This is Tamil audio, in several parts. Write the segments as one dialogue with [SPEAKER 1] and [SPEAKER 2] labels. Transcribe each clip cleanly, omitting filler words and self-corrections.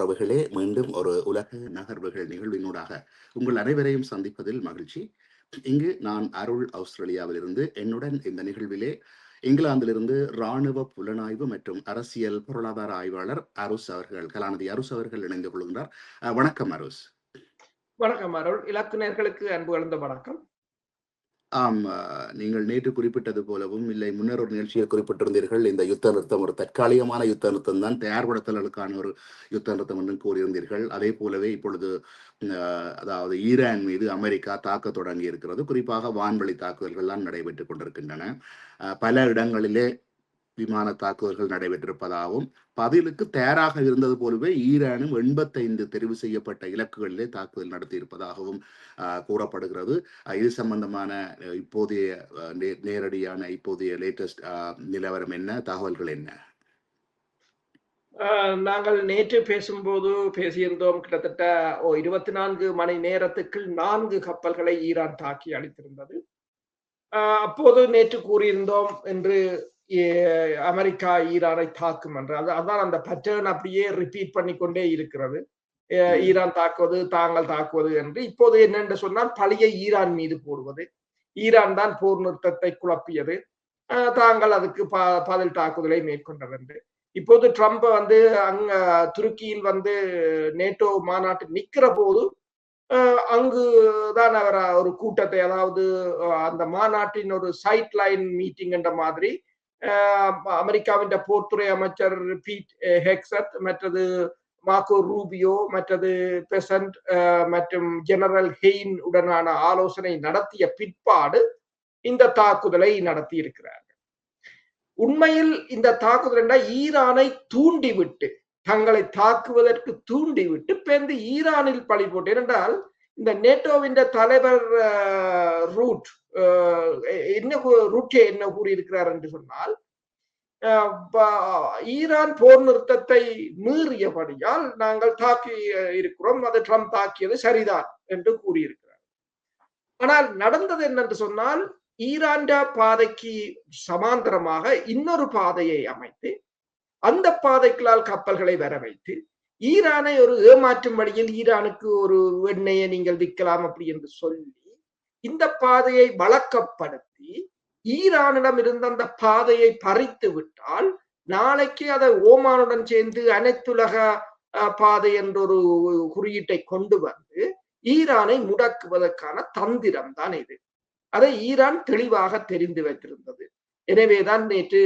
[SPEAKER 1] உறவுகளே, மீண்டும் ஒரு உலக நகர்வுகள் நிகழ்வினூடாக உங்கள் அனைவரையும் சந்திப்பதில் மகிழ்ச்சி. இங்கு நான் அருள், ஆஸ்திரேலியாவிலிருந்து. என்னுடன் இந்த நிகழ்விலே இங்கிலாந்திலிருந்து இராணுவ புலனாய்வு மற்றும் அரசியல் பொருளாதார ஆய்வாளர் அருஸ் அவர்கள், கலாநிதி அருஸ் அவர்கள் இணைந்து கொள்கின்றார். வணக்கம் அருஸ்.
[SPEAKER 2] வணக்கம் அருள். இலக்குநர்களுக்கு அன்பு கலந்த வணக்கம்.
[SPEAKER 1] ஆம், நீங்கள் நேற்று குறிப்பிட்டது போலவும், இல்லை முன்னர் ஒரு நிகழ்ச்சியில் குறிப்பிட்டிருந்தீர்கள், இந்த யுத்த நிறுத்தம் ஒரு தற்காலிகமான யுத்த நிறுத்தம் தான், தயார்படுத்தலுக்கான ஒரு யுத்த நிறுத்தம் என்று கூறியிருந்தீர்கள். அதே போலவே இப்பொழுது அதாவது ஈரான் மீது அமெரிக்கா தாக்க தொடங்கி இருக்கிறது. குறிப்பாக வான்வழி தாக்குதல்கள்லாம் நடைபெற்றுக் கொண்டிருக்கின்றன. பல இடங்களிலே விமான தாக்குதல்கள் நடைபெற்றிருப்பதாகவும், பதிலுக்கு தயாராக இருந்தது போலவே ஈரானும் 85 தெரிவு செய்யப்பட்ட இலக்குகளிலே தாக்குதல் நடத்தியிருப்பதாகவும் கூறப்படுகிறது. இது சம்பந்தமான இப்போதைய நேரடியான இப்போதைய லேட்டஸ்ட் நிலவரம் என்ன, தகவல்கள் என்ன?
[SPEAKER 2] நாங்கள் நேற்று பேசும்போது பேசியிருந்தோம், கிட்டத்தட்ட 24 மணி நேரத்துக்குள் 4 கப்பல்களை ஈரான் தாக்கி அளித்திருந்தது. அப்போது நேற்று கூறியிருந்தோம் என்று அமெரிக்கா ஈரானை தாக்கும் என்று. அதான் அந்த பேட்டர்ன் அப்படியே ரிப்பீட் பண்ணிக்கொண்டே இருக்கிறது. ஈரான் தாக்குவது, தாங்கள் தாக்குவது என்று. இப்போது என்னென்று சொன்னால், பழியை ஈரான் மீது போடுவது. ஈரான் தான் போர் நிறுத்தத்தை குழப்பியது, தாங்கள் அதுக்கு பதில் தாக்குதலை மேற்கொண்டது என்று. இப்போது ட்ரம்ப் வந்து அங்க துருக்கியில் வந்து நேட்டோ மாநாட்டில் நிக்கிற போது அங்குதான் அவர் ஒரு கூட்டத்தை, அதாவது அந்த மாநாட்டின் ஒரு சைட் லைன் மீட்டிங் என்ற மாதிரி அமெரிக்காவின் போர்த்துறை அமைச்சர் பீட் ஹெக்ஸட், மற்றது மார்க்கோ ரூபியோ, மற்றது பெசன்ட் மற்றும் ஜெனரல் ஹெயின் உடனான ஆலோசனை நடத்திய பிற்பாடு இந்த தாக்குதலை நடத்தி இருக்கிறார்கள். உண்மையில் இந்த தாக்குதல் என்றால் ஈரானை தூண்டிவிட்டு, தங்களை தாக்குவதற்கு தூண்டிவிட்டு பேர்ந்து ஈரானில் பழி போட்டு. என்றால் இந்த நேட்டோவின் தலைவர் ரூட்டே என்ன கூறியிருக்கிறார் என்று சொன்னால், ஈரான் போர் நிறுத்தத்தை மீறியபடியால் நாங்கள் தாக்கி இருக்கிறோம், அது ட்ரம்ப் தாக்கியது சரிதான் என்று கூறியிருக்கிறார். ஆனால் நடந்தது என்னென்று சொன்னால், ஈரான் பாதைக்கு சமாந்தரமாக இன்னொரு பாதையை அமைத்து, அந்த பாதைகளால் கப்பல்களை வர வைத்து, ஈரானை ஒரு ஏமாற்றும் வழியில் ஈரானுக்கு ஒரு எண்ணெயை நீங்கள் விற்கலாம் அப்படி என்று சொல்லி இந்த பாதையை வழக்கப்படுத்தி, ஈரானிடம் இருந்த அந்த பாதையை பறித்து விட்டால் நாளைக்கு அதை ஓமானுடன் சேர்ந்து அனைத்துலக பாதை என்ற ஒரு குறியீட்டை கொண்டு வந்து ஈரானை முடக்குவதற்கான தந்திரம் தான் இது. அதை ஈரான் தெளிவாக தெரிந்து வைத்திருந்தது. எனவேதான் நேற்று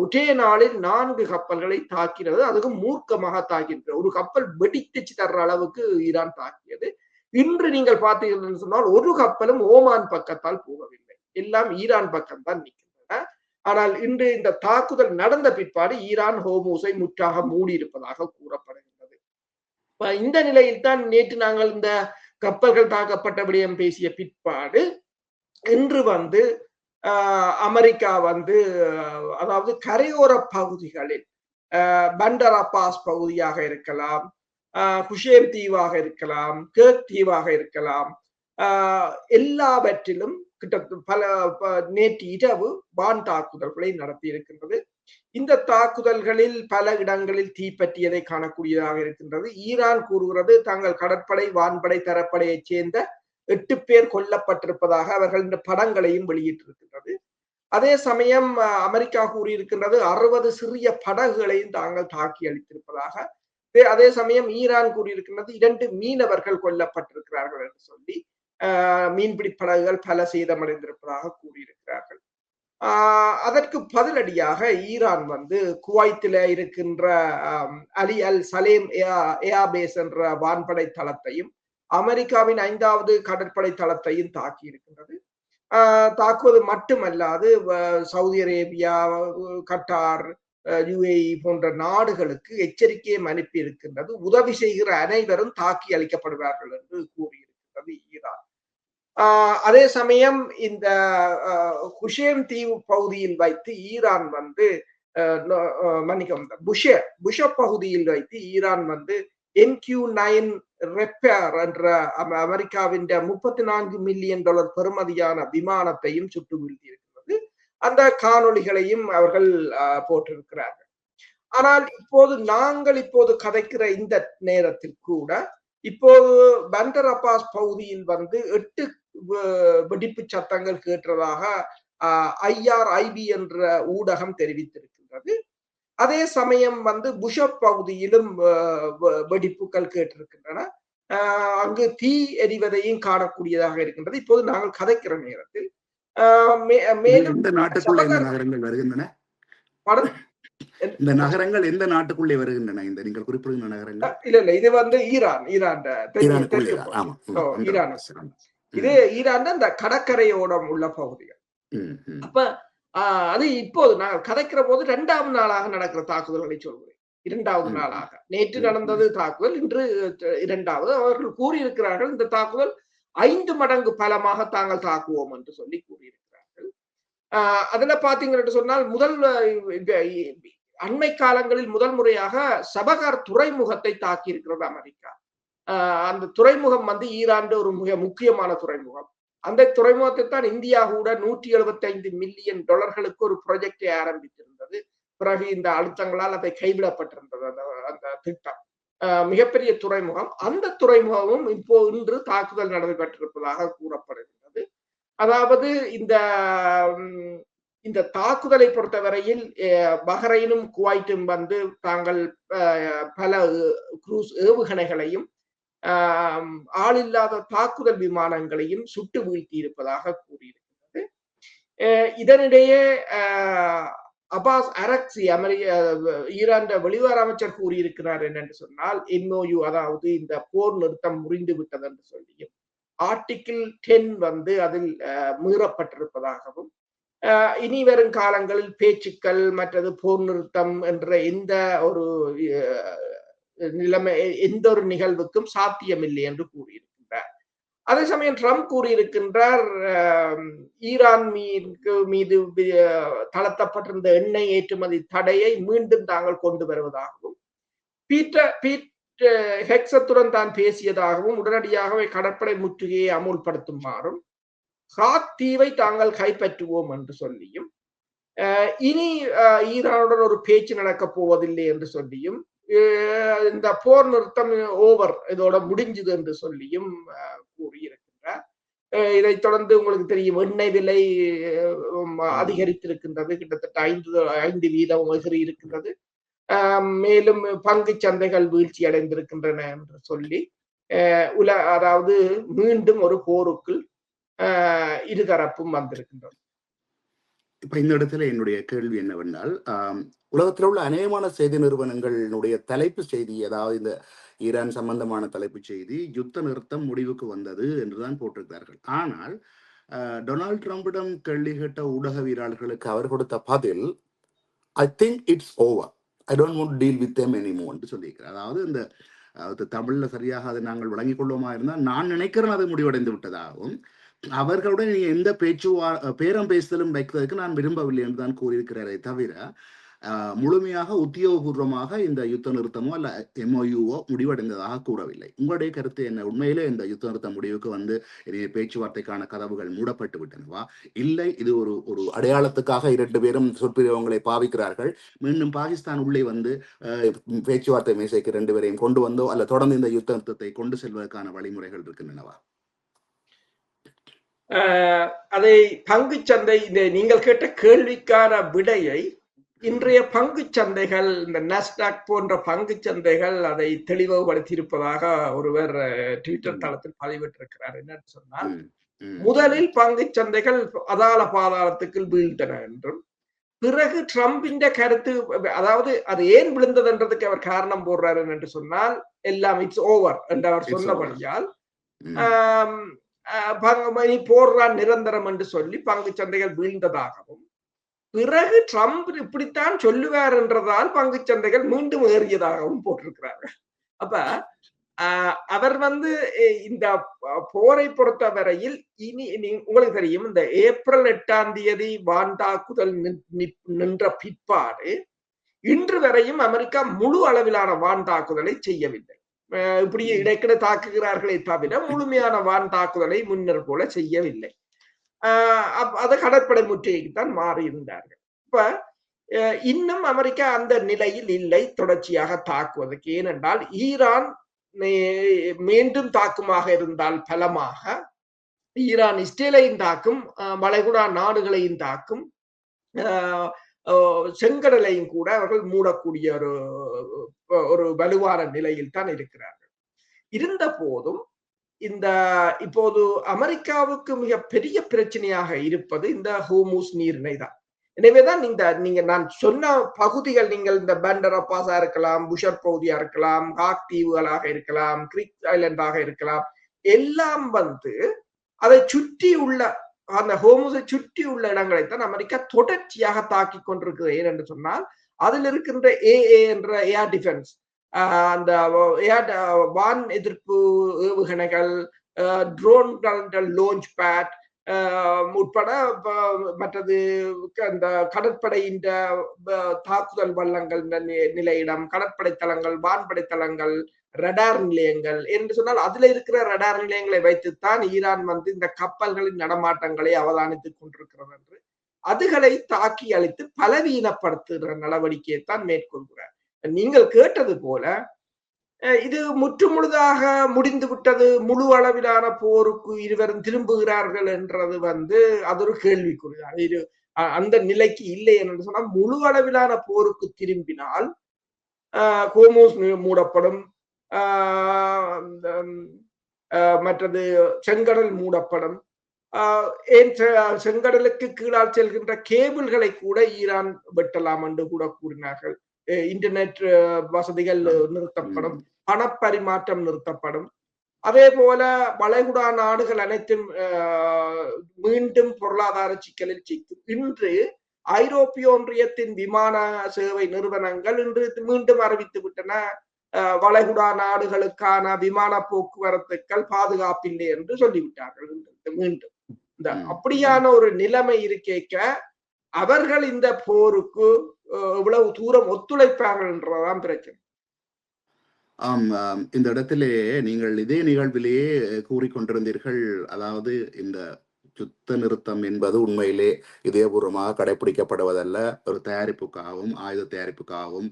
[SPEAKER 2] ஒரே நாளில் 4 கப்பல்களை தாக்கினது. அதுவும் மூர்க்கமாக தாக்கியிருக்கிறது. ஒரு கப்பல் வெடித்து தர்ற அளவுக்கு ஈரான் தாக்கியது. இன்று நீங்கள் பார்த்தீர்கள் சொன்னால் ஒரு கப்பலும் ஓமான் பக்கத்தால் போகவில்லை, எல்லாம் ஈரான் பக்கம் தான் நிற்கின்றன. ஆனால் இன்று இந்த தாக்குதல் நடந்த பிற்பாடு ஈரான் ஹோர்முஸை முற்றாக மூடி இருப்பதாக கூறப்படுகின்றது. இந்த நிலையில் தான் நேற்று நாங்கள் இந்த கப்பல்கள் தாக்கப்பட்ட விடயம் பேசிய பிற்பாடு இன்று வந்து அமெரிக்கா வந்து, அதாவது கரையோர பகுதிகளில் பண்டர் அப்பாஸ் பகுதியாக இருக்கலாம், குஷேம் தீவாக இருக்கலாம், கேர்க் தீவாக இருக்கலாம், எல்லாவற்றிலும் கிட்டத்தட்ட நேற்று இரவு வான் தாக்குதல்களை நடத்தி இருக்கின்றது. இந்த தாக்குதல்களில் பல இடங்களில் தீப்பற்றியதை காணக்கூடியதாக இருக்கின்றது. ஈரான் கூறுகிறது தாங்கள் கடற்படை, வான்படை, தரப்படையைச் சேர்ந்த 8 பேர் கொல்லப்பட்டிருப்பதாக அவர்கள் இந்த படங்களையும் வெளியிட்டிருக்கின்றது. அதே சமயம் அமெரிக்கா கூறியிருக்கின்றது 60 சிறிய படகுகளையும் தாங்கள் தாக்கி அளித்திருப்பதாக. அதே சமயம் ஈரான் கூறியிருக்கின்றது 2 மீனவர்கள் கொல்லப்பட்டிருக்கிறார்கள் என்று சொல்லி மீன்பிடி படகுகள் பல சேதமடைந்திருப்பதாக கூறியிருக்கிறார்கள். அதற்கு பதிலடியாக ஈரான் வந்து குவைத்தில் இருக்கின்ற அலி அல் சலேம் ஏர்பேஸ் என்ற வான்படை தளத்தையும் அமெரிக்காவின் 5வது கடற்படை தளத்தையும் தாக்கி இருக்கின்றது. தாக்குவது மட்டுமல்லாது சவுதி அரேபியா, கட்டார், UAE போன்ற நாடுகளுக்கு எச்சரிக்கையை அனுப்பி இருக்கின்றது. உதவி செய்கிற அனைவரும் தாக்கி அளிக்கப்படுவார்கள் என்று கூறியிருக்கின்றது ஈரான். அதே சமயம் இந்த குஷேம் தீவு பகுதியில் வைத்து ஈரான் வந்து புஷ பகுதியில் வைத்து ஈரான் வந்து MQ-9 ரெப்பேர் என்ற அமெரிக்காவின் $34 மில்லியன் பெறுமதியான விமானத்தையும் சுட்டு வீழ்த்தி இருக்கிறது. அந்த காணொளிகளையும் அவர்கள் போட்டிருக்கிறார்கள். ஆனால் நாங்கள் இப்போது கதைக்கிற இந்த நேரத்தில் கூட இப்போது பண்டர் அப்பாஸ் பகுதியில் 8 வெடிப்பு சத்தங்கள் கேட்டதாக IRIB என்ற ஊடகம் தெரிவித்திருக்கின்றது. அதே சமயம் புஷப் பகுதியிலும் வெடிப்புகள் கேட்டிருக்கின்றன. அங்கு தீ எரிவதையும் காணக்கூடியதாக இருக்கின்றது இப்போது நாங்கள் கதைக்கிற நேரத்தில். மேலும்
[SPEAKER 1] இந்த நாட்டுக்குள்ள இந்த நகரங்கள் வருகின்றன. இந்த நகரங்கள் எந்த நாட்டுக்குள்ளே வருகின்றன? இந்த நீங்கள் குறிப்பிடுகின்ற நகரங்கள்
[SPEAKER 2] இல்ல இது ஈரான் இது ஈரான் அந்த கடற்கரையோடம் உள்ள பகுதிகள். அப்ப அது இப்போது நாங்கள் கதைக்கிற போது 2வது நாளாக நடக்கிற தாக்குதல்களை சொல்கிறேன். 2வது நாளாக நேற்று நடந்தது தாக்குதல், இன்று 2வது. அவர்கள் கூறியிருக்கிறார்கள் இந்த தாக்குதல் 5 மடங்கு பலமாக தாங்கள் தாக்குவோம் என்று சொல்லி கூறியிருக்கிறார்கள். அதுல பாத்தீங்கன்னு சொன்னால் அண்மை காலங்களில் முதல் முறையாக சபகர் துறைமுகத்தை தாக்கி இருக்கிறது அமெரிக்கா. அந்த துறைமுகம் ஈரான் ஒரு மிக முக்கியமான துறைமுகம். அந்த துறைமுகத்தை தான் இந்தியா கூட $175 மில்லியன் ஒரு ப்ராஜெக்டை ஆரம்பித்திருந்தது. பிறகு இந்த அழுத்தங்களால் அதை கைவிடப்பட்டிருந்தது அந்த திட்டம். மிகப்பெரிய துறைமுகம். அந்த துறைமுகமும் இன்று தாக்குதல் நடைபெற்றிருப்பதாக கூறப்படுகின்றது. அதாவது இந்த தாக்குதலை பொறுத்தவரையில் பஹ்ரைனும் குவைட்டும் தாங்கள் பல குரூஸ் ஏவுகணைகளையும் ஆளில்லாத தாக்குதல் விமானங்களையும் சுட்டு வீழ்த்தி இருப்பதாக கூறியிருக்கிறது. இதனிடையே அப்பாஸ் அரக்சி ஈரான் வெளிவார அமைச்சர் கூறியிருக்கிறார் என்னென்று சொன்னால் MOU அதாவது இந்த போர் நிறுத்தம் முறிந்து விட்டது என்று சொல்லியும் ஆர்டிகிள் 10 அதில் மீறப்பட்டிருப்பதாகவும் இனி வரும் காலங்களில் பேச்சுக்கள் மற்றது போர் நிறுத்தம் என்ற எந்த ஒரு நிலைமை எந்த ஒரு நிகழ்வுக்கும் சாத்தியமில்லை என்று கூறியிருக்கின்றார். அதே சமயம் ட்ரம்ப் கூறியிருக்கின்றார் ஈரான் மீது தளர்த்தப்பட்டிருந்த எண்ணெய் ஏற்றுமதி தடையை மீண்டும் தாங்கள் கொண்டு வருவதாகவும் பீட் ஹெக்ஸத்துடன் தான் பேசியதாகவும் உடனடியாகவே கடற்படை முற்றுகையை அமுல்படுத்துமாறும் ஹாத் தீவை தாங்கள் கைப்பற்றுவோம் என்று சொல்லியும் இனி ஈரானுடன் ஒரு பேச்சு நடக்கப் போவதில்லை என்று சொல்லியும் இந்த போர் நிறுத்தம் ஓவர் இதோட முடிஞ்சது என்று சொல்லியும் கூறியிருக்கின்றார். இதைத் தொடர்ந்து உங்களுக்கு தெரியும் எண்ணெய் விலை அதிகரித்திருக்கின்றது. கிட்டத்தட்ட 5% எகிரி இருக்கின்றது. மேலும் பங்கு சந்தைகள் வீழ்ச்சி அடைந்திருக்கின்றன என்று சொல்லி அதாவது மீண்டும் ஒரு போருக்குள் இருதரப்பும் வந்திருக்கின்றன.
[SPEAKER 1] இப்ப இந்த இடத்துல என்னுடைய கேள்வி என்னவென்றால் உலகத்தில் உள்ள அநேகமான செய்தி நிறுவனங்களுடைய தலைப்பு செய்தி, அதாவது இந்த ஈரான் சம்பந்தமான தலைப்பு செய்தி யுத்த நிறுத்தம் முடிவுக்கு வந்தது என்றுதான் போட்டிருக்கிறார்கள். ஆனால் டொனால்ட் ட்ரம்பிடம் கேள்வி கேட்ட ஊடகவியலாளர்களுக்கு அவர் கொடுத்த பதில் I think it's over, I don't want to deal with them anymore என்று சொல்லியிருக்கிறார். அதாவது இந்த தமிழ்ல சரியாக அதை நாங்கள் வழங்கிக் கொள்வோமா இருந்தால் நான் நினைக்கிறேன் அது முடிவடைந்து விட்டதாகவும் அவர்களுடன் நீங்க எந்த பேரம் பேசுதலும் வைக்கிறதுக்கு நான் விரும்பவில்லை என்று தான் கூறியிருக்கிறாரே தவிர முழுமையாக உத்தியோகபூர்வமாக இந்த யுத்த நிறுத்தமோ அல்ல MOUவோ முடிவடைந்ததாக கூறவில்லை. உங்களுடைய கருத்து என்ன? உண்மையிலே இந்த யுத்த நிறுத்த முடிவுக்கு பேச்சுவார்த்தைக்கான கதவுகள் மூடப்பட்டு விட்டனவா, இல்லை இது ஒரு அடையாளத்துக்காக 2 பேரும் சொற்பிரயோகங்களை பாவிக்கிறார்கள், மீண்டும் பாகிஸ்தான் உள்ளே பேச்சுவார்த்தை மேசைக்கு 2 பேரையும் கொண்டு வந்தோ அல்ல தொடர்ந்து இந்த யுத்த நிறுத்தத்தை கொண்டு செல்வதற்கான வழிமுறைகள் இருக்கின்றனவா?
[SPEAKER 2] அதை பங்கு சந்தை நீங்கள் கேட்ட கேள்விக்கான விடையை இன்றைய பங்கு சந்தைகள் இந்த நாஸ்டாக் போன்ற பங்கு சந்தைகள் அதை தெளிவுபடுத்தி இருப்பதாக ஒருவர் ட்விட்டர் தளத்தில் பதிவிட்டிருக்கிறார். என்னன்னு சொன்னால் முதலில் பங்கு சந்தைகள் அதால பாதாளத்துக்கு வீழ்ந்தன என்றும் பிறகு ட்ரம்பின் கருத்து, அதாவது அது ஏன் விழுந்ததுன்றதுக்கு அவர் காரணம் போடுறாரு என்று சொன்னால் எல்லாம் இட்ஸ் ஓவர் என்று அவர் சொன்னபடியால் போடுறான் நிரந்தரம் என்று சொல்லி பங்கு சந்தைகள் வீழ்ந்ததாகவும் பிறகு ட்ரம்ப் இப்படித்தான் சொல்லுவார் என்றதால் பங்கு சந்தைகள் மீண்டும் ஏறியதாகவும் போட்டிருக்கிறார்கள். அப்ப அவர் இந்த போரை பொறுத்த வரையில் இனி உங்களுக்கு தெரியும் இந்த ஏப்ரல் 8ஆம் தேதி வான் தாக்குதல் நின்ற பிற்பாடு இன்று வரையும் அமெரிக்கா முழு அளவிலான வான் தாக்குதலை செய்யவில்லை. இப்படி இடைக்கிட தாக்குகிறார்களே தவிர முழுமையான வான் தாக்குதலை முன்னர் போல செய்யவில்லை. அது கடற்படை முற்றுகைக்கு தான் மாறி இருந்தார்கள். இப்ப இன்னும் அமெரிக்கா அந்த நிலையில் இல்லை தொடர்ச்சியாக தாக்குவதற்கு. ஏனென்றால் ஈரான் மீண்டும் தாக்குமாக இருந்தால் பலமாக ஈரான் இஸ்ரேலையும் தாக்கும், வளைகுடா நாடுகளையும் தாக்கும், செங்கடலையும் கூட அவர்கள் மூடக்கூடிய ஒரு வலுவான நிலையில் தான் இருக்கிறார்கள். இருந்த போதும் இந்த இப்போது அமெரிக்காவுக்கு மிக பெரிய பிரச்சனையாக இருப்பது இந்த ஹோர்முஸ் நீரிணை தான். எனவேதான் நீங்க நான் சொன்ன பகுதிகள், நீங்கள் இந்த பண்டர் அப்பாஸா இருக்கலாம், புஷர் பகுதியா இருக்கலாம், காக் தீவுகளாக இருக்கலாம், கிரிக் ஐலண்டாக இருக்கலாம், எல்லாம் அதை சுற்றி உள்ள அந்த ஹோர்முஸை சுற்றி உள்ள இடங்களைத்தான் அமெரிக்கா தொடர்ச்சியாக தாக்கி கொண்டிருக்கிறது. ஏனென்று சொன்னால் அதில் இருக்கின்ற என்ற ஏர் டிஃபென்ஸ், அந்த வான் எதிர்ப்பு ஏவுகணைகள், ட்ரோன்கள், லான்ச் பேட் உட்பட மற்றது அந்த கடற்படையின் தாக்குதல் வள்ளங்கள் நிலையிடம், கடற்படை தளங்கள், வான்படை தளங்கள், ரடார் நிலையங்கள் என்று சொன்னால் அதுல இருக்கிற ரடார் நிலையங்களை வைத்துத்தான் ஈரான் இந்த கப்பல்களின் நடமாட்டங்களை அவதானித்துக் கொண்டிருக்கிறது என்று அதுகளை தாக்கி அழித்து பலவீனப்படுத்துகிற நடவடிக்கையை தான் மேற்கொள்கிறார். நீங்கள் கேட்டது போல இது முற்றுமுழுதாக முடிந்து விட்டது, முழு அளவிலான போருக்கு இருவரும் திரும்புகிறார்கள் என்றது அது ஒரு கேள்விக்குறிதான். இது அந்த நிலைக்கு இல்லை என்று சொன்னால் முழு அளவிலான போருக்கு திரும்பினால் ஹோர்முஸ் மூடப்படும், மற்றது செங்கடல் மூடப்படும். ஏன் செங்கடலுக்கு கீழால் செல்கின்ற கேபிள்களை கூட ஈரான் வெட்டலாம் என்று கூட கூறினார்கள். இன்டர்நெட் வசதிகள் நிறுத்தப்படும், பணப்பரிமாற்றம் நிறுத்தப்படும். அதே போல வளைகுடா நாடுகள் அனைத்தும் மீண்டும் பொருளாதார சிக்கலில் சிக்கும். இன்று ஐரோப்பிய ஒன்றியத்தின் விமான சேவை நிறுவனங்கள் இன்று மீண்டும் அறிவித்து விட்டன, வளைகுடா நாடுகளுக்கான விமான போக்குவரத்துக்கள் பாதுகாப்பில்லை என்று சொல்லிவிட்டார்கள். மீண்டும் இந்த அப்படியான ஒரு நிலைமை இருக்கேக்க அவர்கள் இந்த போருக்கு எவ்வளவு தூரம் ஒத்துழைப்பார்கள் என்றதான் பிரச்சனை.
[SPEAKER 1] இந்த இடத்திலே நீங்கள் இதே நிகழ்விலேயே கூறிக்கொண்டிருந்தீர்கள், அதாவது இந்த யுத்த நிறுத்தம் என்பது உண்மையிலே இதயபூர்வமாக கடைபிடிக்கப்படுவதல்ல, ஒரு தயாரிப்புக்காகவும் ஆயுத தயாரிப்புக்காகவும்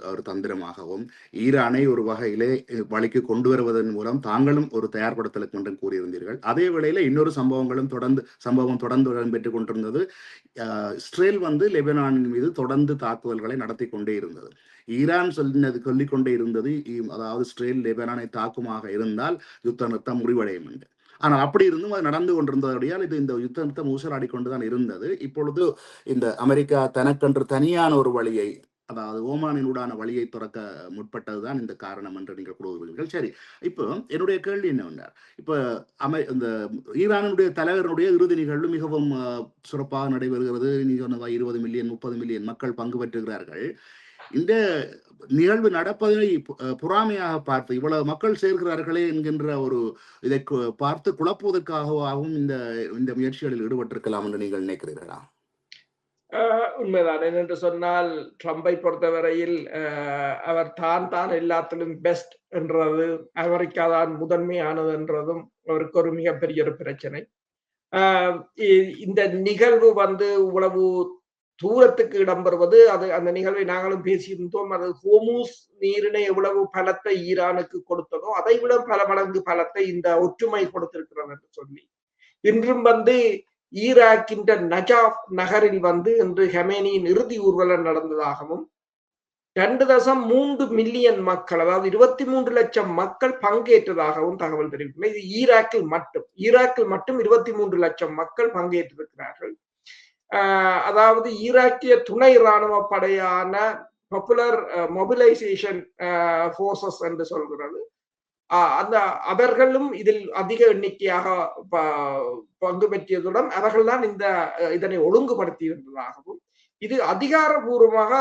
[SPEAKER 1] ஒரு தந்திரமாகவும் ஈரானை ஒரு வகையிலே வழிக்கு கொண்டு வருவதன் மூலம் தாங்களும் ஒரு தயார்படுத்தலுக்கு என்று கூறியிருந்தீர்கள். அதே வேளையில இன்னொரு சம்பவம் தொடர்ந்து இடம்பெற்றுக் கொண்டிருந்தது. இஸ்ரேல் லெபனானின் மீது தொடர்ந்து தாக்குதல்களை நடத்தி கொண்டே இருந்தது. ஈரான் சொல்லிக் கொண்டே இருந்தது, அதாவது இஸ்ரேல் லெபனானை தாக்குமாக இருந்தால் யுத்த நிறுத்தம் முடிவடையும் என்று. ஆனால் அப்படி இருந்தும் அது நடந்து கொண்டிருந்தபடியால் இந்த யுத்த நிறுத்தம் ஊசலாடி கொண்டுதான் இருந்தது. இப்பொழுது இந்த அமெரிக்கா தனக்கென்று தனியான ஒரு வழியை, அதாவது ஓமானினூடான வழியை துறக்க முற்பட்டதுதான் இந்த காரணம் என்று நீங்கள் கூறுகிறீர்கள். சரி, இப்போ என்னுடைய கேள்வி என்னவென்றால், இப்ப இந்த ஈரானுடைய தலைவருடைய இறுதி நிகழ்வு மிகவும் சிறப்பாக நடைபெறுகிறது. நீ சொன்னதா 20 மில்லியன் 30 மில்லியன் மக்கள் பங்கு பெற்றுகிறார்கள். இந்த நிகழ்வு நடப்பதை பொறாமையாக பார்த்து இவ்வளவு மக்கள் சேர்க்கிறார்களே என்கின்ற ஒரு இதை பார்த்து குழப்புவதற்காகவும் இந்த முயற்சிகளில் ஈடுபட்டிருக்கலாம் என்று நீங்கள் நினைக்கிறீர்களா?
[SPEAKER 2] உண்மைதான். என்று சொன்னால் ட்ரம்பை பொறுத்தவரையில் அவர் தான் எல்லாத்திலும் பெஸ்ட் என்றது, அமெரிக்கா தான் முதன்மையானது என்றதும் அவருக்கு ஒரு மிகப்பெரிய ஒரு பிரச்சனை. இந்த நிகழ்வு இவ்வளவு தூரத்துக்கு இடம்பெறுவது, அந்த நிகழ்வை நாங்களும் பேசியிருந்தோம். அது ஹோர்முஸ் நீரிணை எவ்வளவு பலத்தை ஈரானுக்கு கொடுத்ததோ அதை விட பல மடங்கு பலத்தை இந்த ஒற்றுமை கொடுத்திருக்கிறது என்று சொல்லி, இன்றும் ஈராக்கின் நஜாப் நகரில் இன்று ஹமேனியின் இறுதி ஊர்வலம் நடந்ததாகவும் 2.3 மில்லியன் மக்கள், அதாவது 23 லட்சம் மக்கள் பங்கேற்றதாகவும் தகவல் தெரிவிக்கிறது. இது ஈராக்கில் மட்டும் 23 லட்சம் மக்கள் பங்கேற்றிருக்கிறார்கள். அதாவது ஈராக்கிய துணை இராணுவ படையான பாப்புலர் மொபிலைசேஷன் போர்சஸ் என்று சொல்கிறது. அவர்களும் இதில் அதிக எண்ணிக்கையாக பங்கு பெற்றியதுடன் அவர்கள்தான் இதனை ஒழுங்குபடுத்தி இருந்ததாகவும், இது அதிகாரபூர்வமாக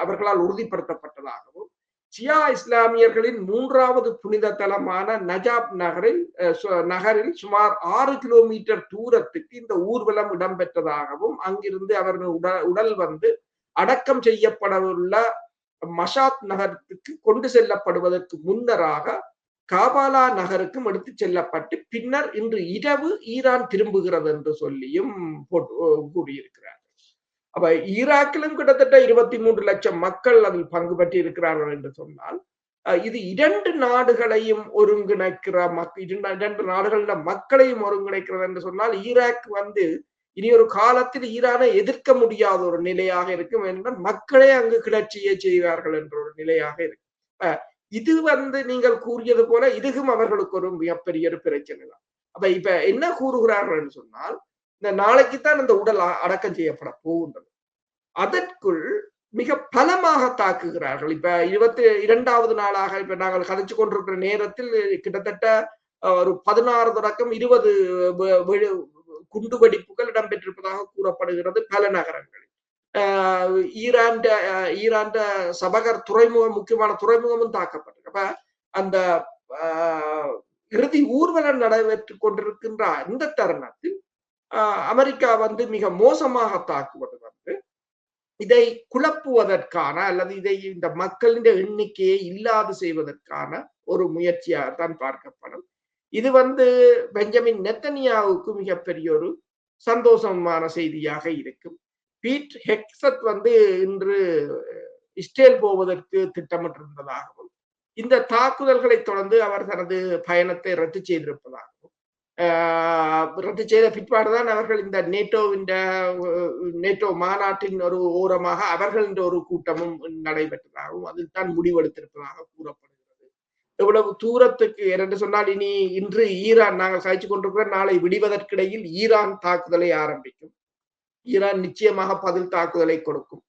[SPEAKER 2] அவர்களால் உறுதிப்படுத்தப்பட்டதாகவும், ஷியா இஸ்லாமியர்களின் 3வது புனித தலமான நஜாப் நகரில் சுமார் 6 கிலோமீட்டர் தூரத்துக்கு இந்த ஊர்வலம் இடம்பெற்றதாகவும், அங்கிருந்து அவர்கள் உடல் அடக்கம் செய்யப்படவுள்ள மஷாத் நகரத்துக்கு கொண்டு செல்லப்படுவதற்கு முன்னராக காபாலா நகருக்கும் எடுத்து செல்லப்பட்டு பின்னர் இன்று இரவு ஈரான் திரும்புகிறது என்று சொல்லியும் கூறியிருக்கிறார். அப்ப ஈராக்கிலும் கிட்டத்தட்ட 23 லட்சம் மக்கள் அதில் பங்கு பெற்றி இருக்கிறார்கள் என்று சொன்னால் இது இரண்டு நாடுகளையும் ஒருங்கிணைக்கிற இரண்டு நாடுகளில் மக்களையும் ஒருங்கிணைக்கிறது என்று சொன்னால் ஈராக் இனி ஒரு காலத்தில் ஈரானை எதிர்க்க முடியாத ஒரு நிலையாக இருக்கும் என்றால் மக்களே அங்கு கிளர்ச்சியை செய்வார்கள் என்ற ஒரு நிலையாக இருக்கும். இது நீங்கள் கூறியது போல இதுவும் அவர்களுக்கு ஒரு மிகப்பெரிய ஒரு பிரச்சனை தான். அப்ப இப்ப என்ன கூறுகிறார்கள் என்று சொன்னால் இந்த நாளைக்குத்தான் இந்த உடல் அடக்கம் செய்யப்பட போகின்றது. அதற்குள் மிக பலமாக தாக்குகிறார்கள். இப்ப 22வது நாளாக இப்ப நாங்கள் கதைச்சு கொண்டிருக்கிற நேரத்தில் கிட்டத்தட்ட ஒரு 16 தொடக்கம் 20 குண்டுவெடிப்புகள் இடம்பெற்றிருப்பதாக கூறப்படுகிறது பல நகரங்களில். ஈரான் சபகர் துறைமுகம், முக்கியமான துறைமுகமும் தாக்கப்பட்டது. அப்ப அந்த இறுதி ஊர்வலம் நடைபெற்றுக் கொண்டிருக்கின்ற இந்த தருணத்தில் அமெரிக்கா மிக மோசமாக தாக்குவது இதை குழப்புவதற்கான அல்லது இந்த மக்களின் எண்ணிக்கையை இல்லாது செய்வதற்கான ஒரு முயற்சியாகத்தான் பார்க்கப்படும். இது பெஞ்சமின் நெத்தனியாவுக்கு மிகப்பெரிய ஒரு சந்தோஷமான செய்தியாக இருக்கும். பீட் ஹெக்ஸட் இன்று இஸ்ரேல் போவதற்கு திட்டமிட்டிருந்ததாகவும் இந்த தாக்குதல்களை தொடர்ந்து அவர் தனது பயணத்தை ரத்து செய்திருப்பதாகவும் ரத்து செய்த பிற்பாடுதான் அவர்கள் இந்த நேட்டோ மாநாட்டின் ஒரு ஓரமாக அவர்களின் ஒரு கூட்டமும் நடைபெற்றதாகவும் அதில் தான் முடிவெடுத்திருப்பதாக கூறப்படுகிறது. எவ்வளவு தூரத்துக்கு என்று சொன்னால் இன்று ஈரான் நாங்கள் கழிச்சு கொண்டிருக்கிற நாளை விடுவதற்கிடையில் ஈரான் தாக்குதலை ஆரம்பிக்கும். ஈரான் நிச்சயமாக பதில் தாக்குதலை கொடுக்கும்.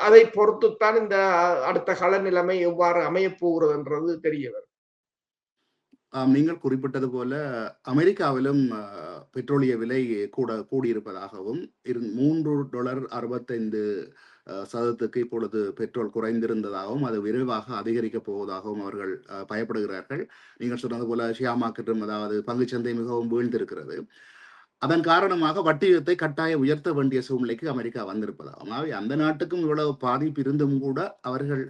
[SPEAKER 2] அதை பொறுத்துத்தான் இந்த அடுத்த கால நிலைமை எவ்வாறு அமையப் போகிறது என்றது தெரிய வரும்.
[SPEAKER 1] நீங்கள் குறிப்பிட்டது போல அமெரிக்காவிலும் பெட்ரோலிய விலை கூடியிருப்பதாகவும் $3.65 இப்பொழுது பெட்ரோல் குறைந்திருந்ததாகவும் அது விரைவாக அதிகரிக்கப் போவதாகவும் அவர்கள் பயப்படுகிறார்கள். நீங்கள் சொன்னது போல ஷியா மார்க்கெட்டும், அதாவது பங்குச்சந்தை மிகவும் வீழ்ந்திருக்கிறது. அதன் காரணமாக வட்டி விகிதத்தை கட்டாயம் உயர்த்த வேண்டிய சூழ்நிலைக்கு அமெரிக்கா வந்திருப்பதாகும். ஆகவே அந்த நாட்டுக்கும் இவ்வளவு பாதிப்பு இருந்தும் கூட அவர்கள்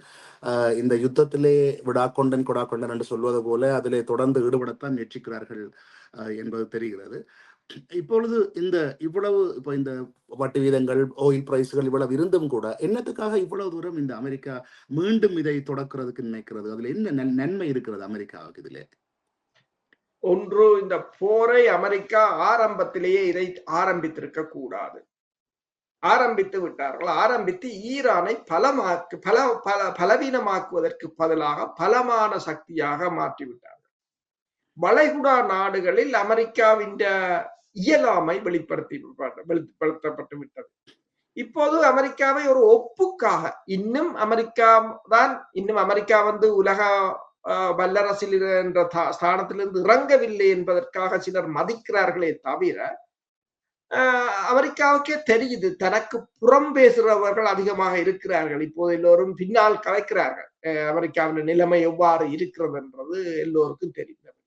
[SPEAKER 1] இந்த யுத்தத்திலே விடாக்கொண்டன் கொடாக்கொண்டன் என்று சொல்வது போல அதிலே தொடர்ந்து ஈடுபடத்தான் முயற்சிக்கிறார்கள் என்பது தெரிகிறது. இப்பொழுது இவ்வளவு இந்த வட்டி வீதங்கள், ஆயில் பிரைஸ்கள் இவ்வளவு இருந்தும் கூட என்னத்துக்காக இவ்வளவு தூரம் இந்த அமெரிக்கா மீண்டும் இதை தொடக்கிறதுக்கு நினைக்கிறது? அதுல என்ன நன்மை இருக்கிறது அமெரிக்காவுக்கு? இதுல
[SPEAKER 2] ஒன்று, இந்த போரை அமெரிக்கா ஆரம்பத்திலேயே இதை ஆரம்பித்திருக்க கூடாது. ஆரம்பித்து விட்டார்கள். ஆரம்பித்து ஈரானை பலவீனமாக்குவதற்கு பதிலாக பலமான சக்தியாக மாற்றிவிட்டார்கள். வளைகுடா நாடுகளில் அமெரிக்காவின் இயலாமை வெளிப்படுத்தப்பட்டு விட்டது. இப்போது அமெரிக்காவை ஒரு ஒப்புக்காக இன்னும் அமெரிக்கா உலக வல்லரசில் என்ற ஸ்தானத்திலிருந்து இறங்கவில்லை என்பதற்காக சிலர் மதிக்கிறார்களே தவிர அமெரிக்காவுக்கே தெரியுது தனக்கு புறம் பேசுகிறவர்கள் அதிகமாக இருக்கிறார்கள். இப்போது எல்லோரும் பின்னால் கலைக்கிறார்கள். அமெரிக்காவின் நிலைமை எவ்வாறு இருக்கிறது என்றது எல்லோருக்கும் தெரிகிறது.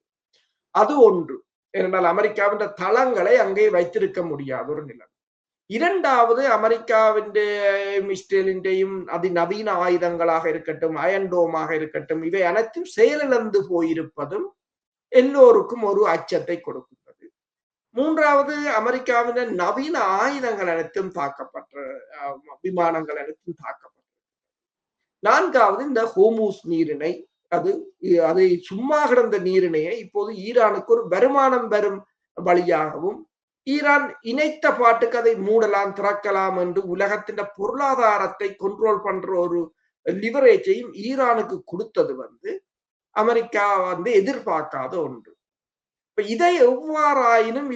[SPEAKER 2] அது ஒன்று. ஏனென்றால் அமெரிக்காவின் தளங்களை அங்கே வைத்திருக்க முடியாத ஒரு நிலைமை. இரண்டாவது, அமெரிக்காவின் இஸ்ரேலின்றையும் அதிநவீன ஆயுதங்களாக இருக்கட்டும், அயன்டோமாக இருக்கட்டும், இவை அனைத்தும் செயலிழந்து போயிருப்பதும் எல்லோருக்கும் ஒரு அச்சத்தை கொடுக்கின்றது. மூன்றாவது, அமெரிக்காவின் நவீன ஆயுதங்கள் அனைத்தும் தாக்கப்பட்ட விமானங்கள் அனைத்தும் தாக்கப்பட்டது. நான்காவது, இந்த ஹோர்முஸ் நீரிணை, அது சும்மா கிடந்த நீரிணையை இப்போது ஈரானுக்கு ஒரு வருமானம் வரும் வழியாகவும் ஈரான் இணைத்த பாட்டுக்கு அதை மூடலாம், திறக்கலாம் என்று உலகத்தின் பொருளாதாரத்தை கண்ட்ரோல் பண்ற ஒரு லிவரேஜையும் ஈரானுக்கு கொடுத்தது அமெரிக்கா எதிர்பார்க்காத ஒன்று. இப்ப இதை எவ்வாறாயினும்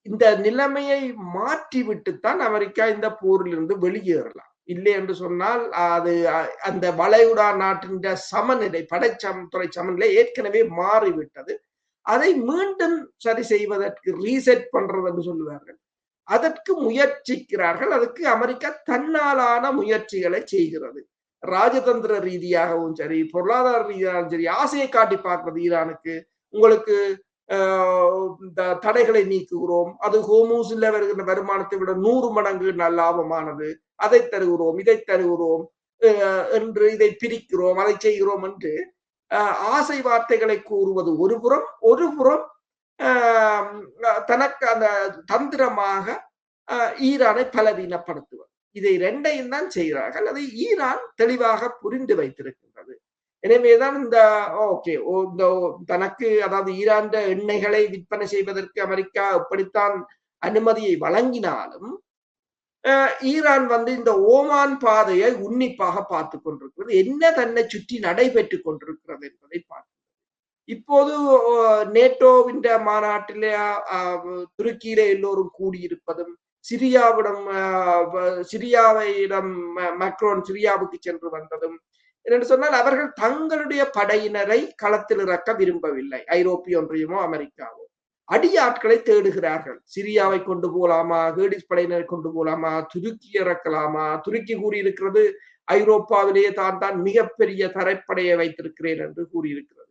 [SPEAKER 2] இந்த நிலைமையை மாற்றிவிட்டுத்தான் அமெரிக்கா இந்த போரிலிருந்து வெளியேறலாம். இல்லை என்று சொன்னால் அது அந்த வளைகுடா நாட்டின் சமநிலை, படைத்துறை சமநிலை ஏற்கனவே மாறிவிட்டது. அதை மீண்டும் சரி செய்வதற்கு ரீசெட் பண்றது என்று சொல்லுவார்கள். அதற்கு முயற்சிக்கிறார்கள். அதுக்கு அமெரிக்கா தன்னாலான முயற்சிகளை செய்கிறது. ராஜதந்திர ரீதியாகவும் சரி, பொருளாதார ரீதியாகவும் சரி, ஆசையை காட்டி பார்க்கிறது ஈரானுக்கு. உங்களுக்கு தடைகளை நீக்குகிறோம், அது ஹோர்முஸில் வருகின்ற வருமானத்தை விட 100 மடங்கு லாபமானது, அதை தருகிறோம், இதை தருகிறோம் என்று, இதை பிரிக்கிறோம், அதை செய்கிறோம் என்று ஆசை வார்த்தைகளை கூறுவது ஒரு புறம் தனக்கு அந்த தந்திரமாக ஈரானை பலவீனப்படுத்துவது. இதை இரண்டையும் தான் செய்கிறார்கள். அதை ஈரான் தெளிவாக புரிந்து வைத்திருக்கின்றது. எனவேதான் இந்த தனக்கு அதாவது ஈரான் எண்ணெய்களை விற்பனை செய்வதற்கு அமெரிக்கா எப்படித்தான் அனுமதியை வழங்கினாலும் ஈரான் இந்த ஓமான் பாதையை உன்னிப்பாக பார்த்து கொண்டிருக்கிறது. என்ன தன்னை சுற்றி நடைபெற்று கொண்டிருக்கிறது என்பதை பார்க்கிறது. இப்போது நேட்டோவின் மாநாட்டிலே துருக்கியிலே எல்லோரும் கூடியிருப்பதும், சிரியாவிடம் மக்ரோன் சிரியாவுக்கு சென்று வந்ததும் என்று சொன்னால் அவர்கள் தங்களுடைய படையினரை களத்தில் இறக்க விரும்பவில்லை. ஐரோப்பிய ஒன்றியமோ அமெரிக்காவோ அடியாட்களை தேடுகிறார்கள். சிரியாவை கொண்டு போலாமா, கேடிஸ் படையினரை கொண்டு போலாமா, துருக்கி இறக்கலாமா? துருக்கி கூறியிருக்கிறது ஐரோப்பாவிலேயே தான் மிகப்பெரிய தரைப்படையை வைத்திருக்கிறேன் என்று கூறியிருக்கிறது.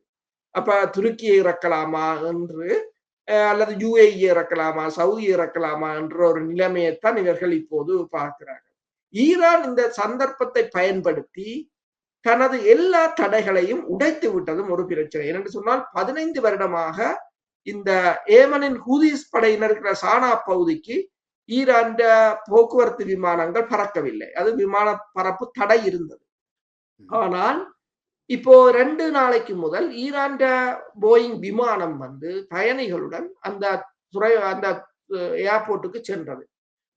[SPEAKER 2] அப்ப துருக்கியை இறக்கலாமா என்று, அல்லது UAE இறக்கலாமா, சவுதி இறக்கலாமா என்ற ஒரு நிலைமையைத்தான் இவர்கள் இப்போது பார்க்கிறார்கள். ஈரான் இந்த சந்தர்ப்பத்தை பயன்படுத்தி தனது எல்லா தடைகளையும் உடைத்து விட்டதும் ஒரு பிரச்சனை. என்று சொன்னால் 15 வருடமாக இந்த ஏமனின் ஹூதிஸ் படையினர் இருக்கிற சானா பகுதிக்கு ஈரான் போக்குவரத்து விமானங்கள் பறக்கவில்லை. அது விமான பரப்பு தடை இருந்தது. ஆனால் இப்போ 2 நாளைக்கு முதல் ஈரான் போயிங் விமானம் பயணிகளுடன் அந்த ஏர்போர்ட்டுக்கு சென்றது.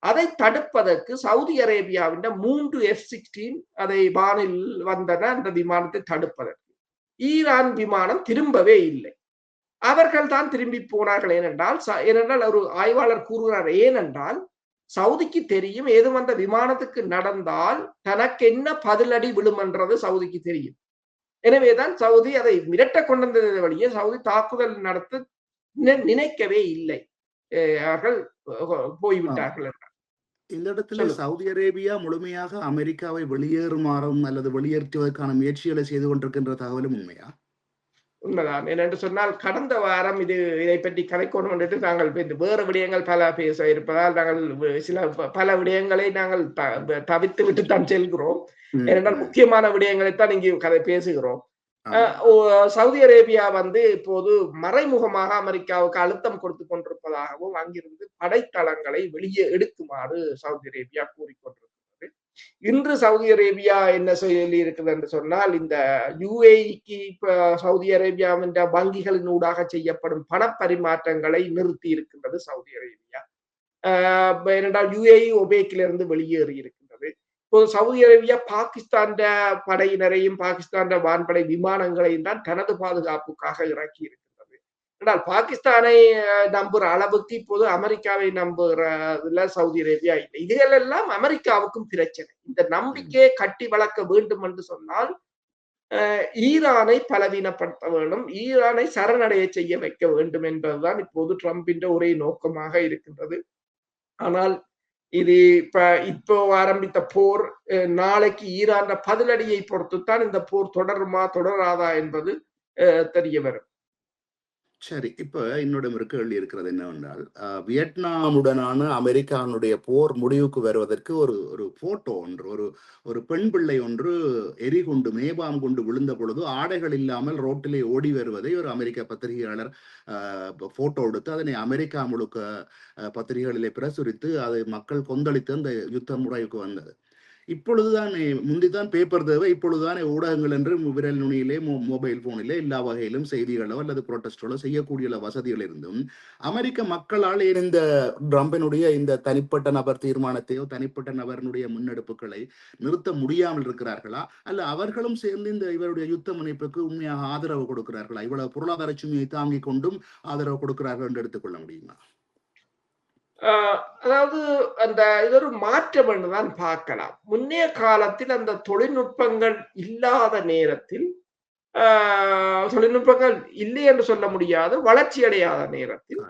[SPEAKER 2] அதை தடுப்பதற்கு சவுதி அரேபியாவின் 3 F-16 அதை வானில் வந்தன. அந்த விமானத்தை தடுப்பதற்கு ஈரான் விமானம் திரும்பவே இல்லை. அவர்கள் தான் திரும்பி போனார்கள். ஏனென்றால் ஒரு ஆய்வாளர் கூறுகிறார், ஏனென்றால் சவுதிக்கு தெரியும் ஏதும் அந்த விமானத்துக்கு நடந்தால் தனக்கு என்ன பதிலடி விழும் என்றது சவுதிக்கு தெரியும். எனவேதான் சவுதி அதை மிரட்ட கொண்டிருந்தது வழியே சவுதி தாக்குதல் நடத்த நினைக்கவே இல்லை. அவர்கள் போய்விட்டார்கள் என்றார்.
[SPEAKER 1] இந்த இடத்துல சவுதி அரேபியா முழுமையாக அமெரிக்காவை வெளியேறுமாறும் அல்லது வெளியேற்றுவதற்கான முயற்சிகளை செய்து கொண்டிருக்கின்ற தகவலும் உண்மையா?
[SPEAKER 2] உண்மைதான். என்னென்று சொன்னால் கடந்த வாரம் இதை பற்றி கதைக்கொண்டு வந்துட்டு நாங்கள் வேறு விடயங்கள் பல பேச இருப்பதால் நாங்கள் பல விடயங்களை நாங்கள் தவிர்த்து விட்டு தான் செல்கிறோம். ஏனென்றால் முக்கியமான விடயங்களைத்தான் இங்கே கதை பேசுகிறோம். சவுதி அரேபியா இப்போது மறைமுகமாக அமெரிக்காவுக்கு அழுத்தம் கொடுத்து கொண்டிருப்பதாகவும் அங்கிருந்து படைத்தளங்களை வெளியே எடுக்குமாறு சவுதி அரேபியா கூறிக்கொண்டிருக்கிறது. இன்று சவுதி அரேபியா என்ன சொல்லி இருக்குது என்று சொன்னால், இந்த UAEக்கு இப்ப சவுதி அரேபியாவின் வங்கிகளின் ஊடாக செய்யப்படும் பணப்பரிமாற்றங்களை நிறுத்தி இருக்கின்றது சவுதி அரேபியா. ஏனென்றால் UAE ஒபேக்கிலிருந்து வெளியேறி இருக்கின்றது. இப்போது சவுதி அரேபியா பாகிஸ்தான் படையினரையும் பாகிஸ்தான் வான்படை விமானங்களையும் தான் தனது பாதுகாப்புக்காக இறக்கி இருக்கின்றது. என்றால் பாகிஸ்தானை நம்புற அளவுக்கு இப்போது அமெரிக்காவை நம்புறதுல சவுதி அரேபியா இல்லை. இதுகள் எல்லாம் அமெரிக்காவுக்கும் பிரச்சனை. இந்த நம்பிக்கையை கட்டி வளர்க்க வேண்டும் என்று சொன்னால் ஈரானை பலவீனப்படுத்த வேண்டும், ஈரானை சரணடைய செய்ய வைக்க வேண்டும் என்பதுதான் இப்போது ட்ரம்பின் ஒரே நோக்கமாக இருக்கின்றது. ஆனால் இது இப்போ ஆரம்பித்த போர் நாளைக்கு ஈரான் பதிலடியை பொறுத்துத்தான் இந்த போர் தொடருமா தொடராதா என்பது தெரிய வரும்.
[SPEAKER 1] சரி, இப்ப என்னோட ஒரு கேள்வி இருக்கிறது என்னவென்றால், வியட்நாமுடனான அமெரிக்காவுடைய போர் முடிவுக்கு வருவதற்கு ஒரு போட்டோ ஒன்று, ஒரு பெண் பிள்ளை ஒன்று எரிகுண்டு மேபாம் கொண்டு விழுந்த பொழுது ஆடைகள் இல்லாமல் ரோட்டிலே ஓடி வருவதை ஒரு அமெரிக்க பத்திரிகையாளர் போட்டோ எடுத்து அதனை அமெரிக்கா முழுக்க பத்திரிகைகளிலே பிரசுரித்து அதை மக்கள் கொந்தளித்து அந்த யுத்த முறைக்கு வந்தது. இப்பொழுதுதான் முந்திதான் பேப்பர் தேவை, இப்பொழுதுதான் ஊடகங்கள் என்று விரல் நுனியிலே மொபைல் போனிலே எல்லா வகையிலும் செய்திகளோ அல்லது புரோட்டஸ்டோ செய்யக்கூடிய வசதிகள் இருந்தும் அமெரிக்க மக்களால் இந்த ட்ரம்பினுடைய இந்த தனிப்பட்ட நபர் தீர்மானத்தையோ தனிப்பட்ட நபரினுடைய முன்னெடுப்புகளை நிறுத்த முடியாமல் இருக்கிறார்களா? அல்ல அவர்களும் சேர்ந்து இந்த இவருடைய யுத்த முனைப்புக்கு உண்மையாக ஆதரவு கொடுக்கிறார்களா? இவ்வளவு பொருளாதார சுமையை தாங்கிக் கொண்டும் ஆதரவு கொடுக்கிறார்கள் என்று எடுத்துக்கொள்ள முடியுமா?
[SPEAKER 2] அதாவது இது ஒரு மாற்றம் என்றுதான் பார்க்கலாம். முன்னைய காலத்தில் அந்த தொழில்நுட்பங்கள் இல்லாத நேரத்தில், தொழில்நுட்பங்கள் இல்லை என்று சொல்ல முடியாது, வளர்ச்சி அடையாத நேரத்தில்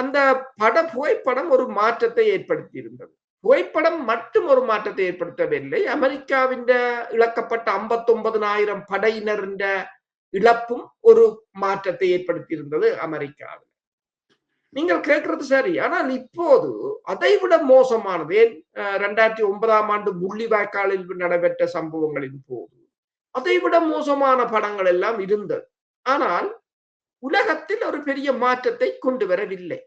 [SPEAKER 2] அந்த புகைப்படம் ஒரு மாற்றத்தை ஏற்படுத்தி இருந்தது. புகைப்படம் மட்டும் ஒரு மாற்றத்தை ஏற்படுத்தவில்லை, அமெரிக்காவின் இழக்கப்பட்ட 59,000 படையினரின் இழப்பும் ஒரு மாற்றத்தை ஏற்படுத்தி இருந்தது அமெரிக்காவில். நீங்கள் கேட்கிறது சரி. ஆனால் இப்போது அதைவிட மோசமானது 2009ஆம் ஆண்டு முள்ளிவாய்க்காலில் நடைபெற்ற சம்பவங்களின் போது அதைவிட மோசமான படங்கள் எல்லாம் இருந்தது. ஆனால் உலகத்தில் ஒரு பெரிய மாற்றத்தை கொண்டு வரவில்லை.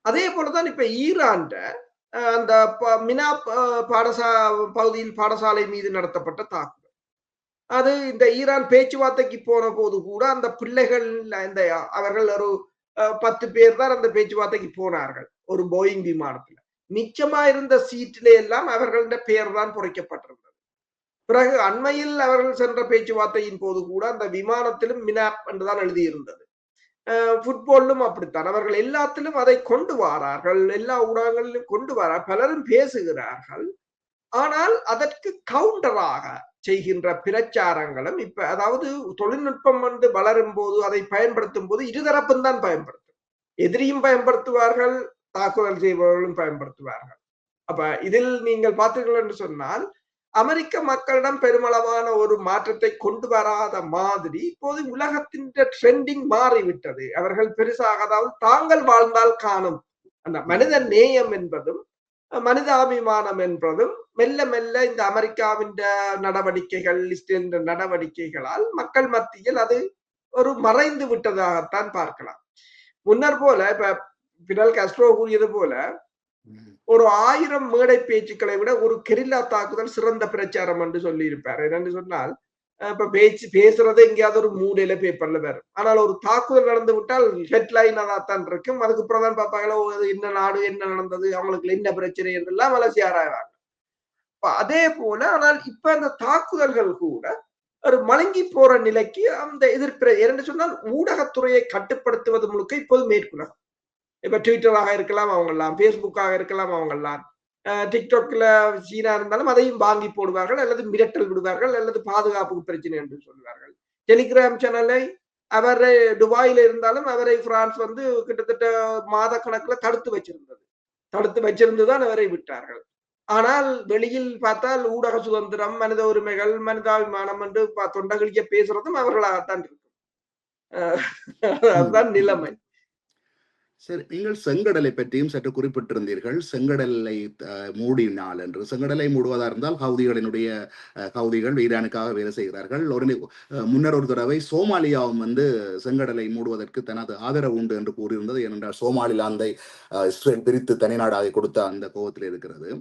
[SPEAKER 2] அதே போலதான் இப்ப ஈரான்ல அந்த மினா பகுதியில் பாடசாலை மீது நடத்தப்பட்ட தாக்குதல். அது இந்த ஈரான் பேச்சுவார்த்தைக்கு போன போது கூட அந்த பிள்ளைகள் இந்த அவர்கள் ஒரு 10 பேர் தான் அந்த பேச்சுவார்த்தைக்கு போனார்கள் ஒரு போயிங் விமானத்துல. மிச்சமா இருந்த சீட்டிலே எல்லாம் அவர்களுடைய பெயர் தான் பொறிக்கப்பட்டிருந்தது. பிறகு அண்மையில் அவர்கள் சென்ற பேச்சுவார்த்தையின் போது கூட அந்த விமானத்திலும் மினாப் என்றுதான் எழுதியிருந்தது. ஃபுட்பாலும் அப்படித்தான். அவர்கள் எல்லாத்திலும் அதை கொண்டு வாரார்கள், எல்லா ஊடகங்களிலும் கொண்டு வர பலரும் பேசுகிறார்கள். ஆனால் அதற்கு கவுண்டராக செய்கின்ற பிரச்சாரங்களும் இப்ப அதாவது தொழில்நுட்பம் வந்து வளரும் போது அதை பயன்படுத்தும் போது இருதரப்பும் தான் பயன்படுத்தும். எதிரியும் பயன்படுத்துவார்கள், தாக்குதல் செய்பவர்களும் பயன்படுத்துவார்கள். அப்ப இதில் நீங்கள் பார்த்தீர்கள் என்று சொன்னால் அமெரிக்க மக்களிடம் பெருமளவான ஒரு மாற்றத்தை கொண்டு வராத மாதிரி இப்போது உலகத்தின் ட்ரெண்டிங் மாறிவிட்டது. அவர்கள் பெருசாக அதாவது தாங்கள் வாழ்ந்தால் காணும் அந்த மனித நேயம் என்பதும் மனிதாபிமானம் என்பதும் மெல்ல மெல்ல இந்த அமெரிக்காவின் நடவடிக்கைகள் இஸ்ரேல் நடவடிக்கைகளால் மக்கள் மத்தியில் அது ஒரு மறைந்து விட்டதாகத்தான் பார்க்கலாம். முன்னர் போல இப்ப பிடல் காஸ்ட்ரோ கூறியது போல ஒரு 1000 மேடை பேச்சுக்களை விட ஒரு கெரில்லா தாக்குதல் சிறந்த பிரச்சாரம் என்று சொல்லி இருப்பார். என்னன்னு சொன்னால் இப்ப பேசுறது எங்கேயாவது ஒரு மூலையில பேப்பர்ல வரும். ஆனால் ஒரு தாக்குதல் நடந்து விட்டால் ஹெட்லைன் அதான் இருக்கும். அதுக்கு பிரதான் பார்ப்பாங்களோ என்ன நாடு என்ன நடந்தது, அவங்களுக்கு என்ன பிரச்சனை என்றெல்லாம் வளர்ச்சி ஆராய்வாங்க. அதே போல ஆனால் இப்ப அந்த தாக்குதல்கள் கூட ஒரு மலங்கி போற நிலைக்கு அந்த எதிர்ப்பு என்று சொன்னால் ஊடகத்துறையை கட்டுப்படுத்துவது முழுக்க இப்போது மேற்குலகம். இப்ப ட்விட்டராக இருக்கலாம் அவங்கெல்லாம், பேஸ்புக்காக இருக்கலாம் அவங்கெல்லாம், டிக்டாக்ல சீனா இருந்தாலும் அதையும் வாங்கி போடுவார்கள் அல்லது மிரட்டல் விடுவார்கள் அல்லது பாதுகாப்பு பிரச்சனை என்று சொல்வார்கள். டெலிகிராம் சேனலை அவர் துபாயில இருந்தாலும் அவரை பிரான்ஸ் வந்து கிட்டத்தட்ட மாத கணக்குல தடுத்து வச்சிருந்துதான் அவரை விட்டார்கள். ஆனால் வெளியில் பார்த்தால் ஊடக சுதந்திரம், மனித உரிமைகள், மனிதாபிமானம் என்று தொண்டகளிக்க பேசுறதும் அவர்களாகத்தான் இருக்கும். அதுதான் நிலைமை.
[SPEAKER 1] சரி, நீங்கள் செங்கடலை பற்றியும் சற்று குறிப்பிட்டிருந்தீர்கள். செங்கடலை மூடினால் என்று. செங்கடலை மூடுவதா இருந்தால் ஹவுதிகள் ஈரானுக்காக வேலை செய்கிறார்கள். முன்னர் ஒரு தடவை சோமாலியாவும் வந்து செங்கடலை மூடுவதற்கு தனது ஆதரவு உண்டு என்று கூறியிருந்தது. ஏனென்றால் சோமாலிலாந்தை இஸ்ரேல் பிரித்து தனிநாடாக கொடுத்த அந்த கோபத்தில் இருக்கிறது.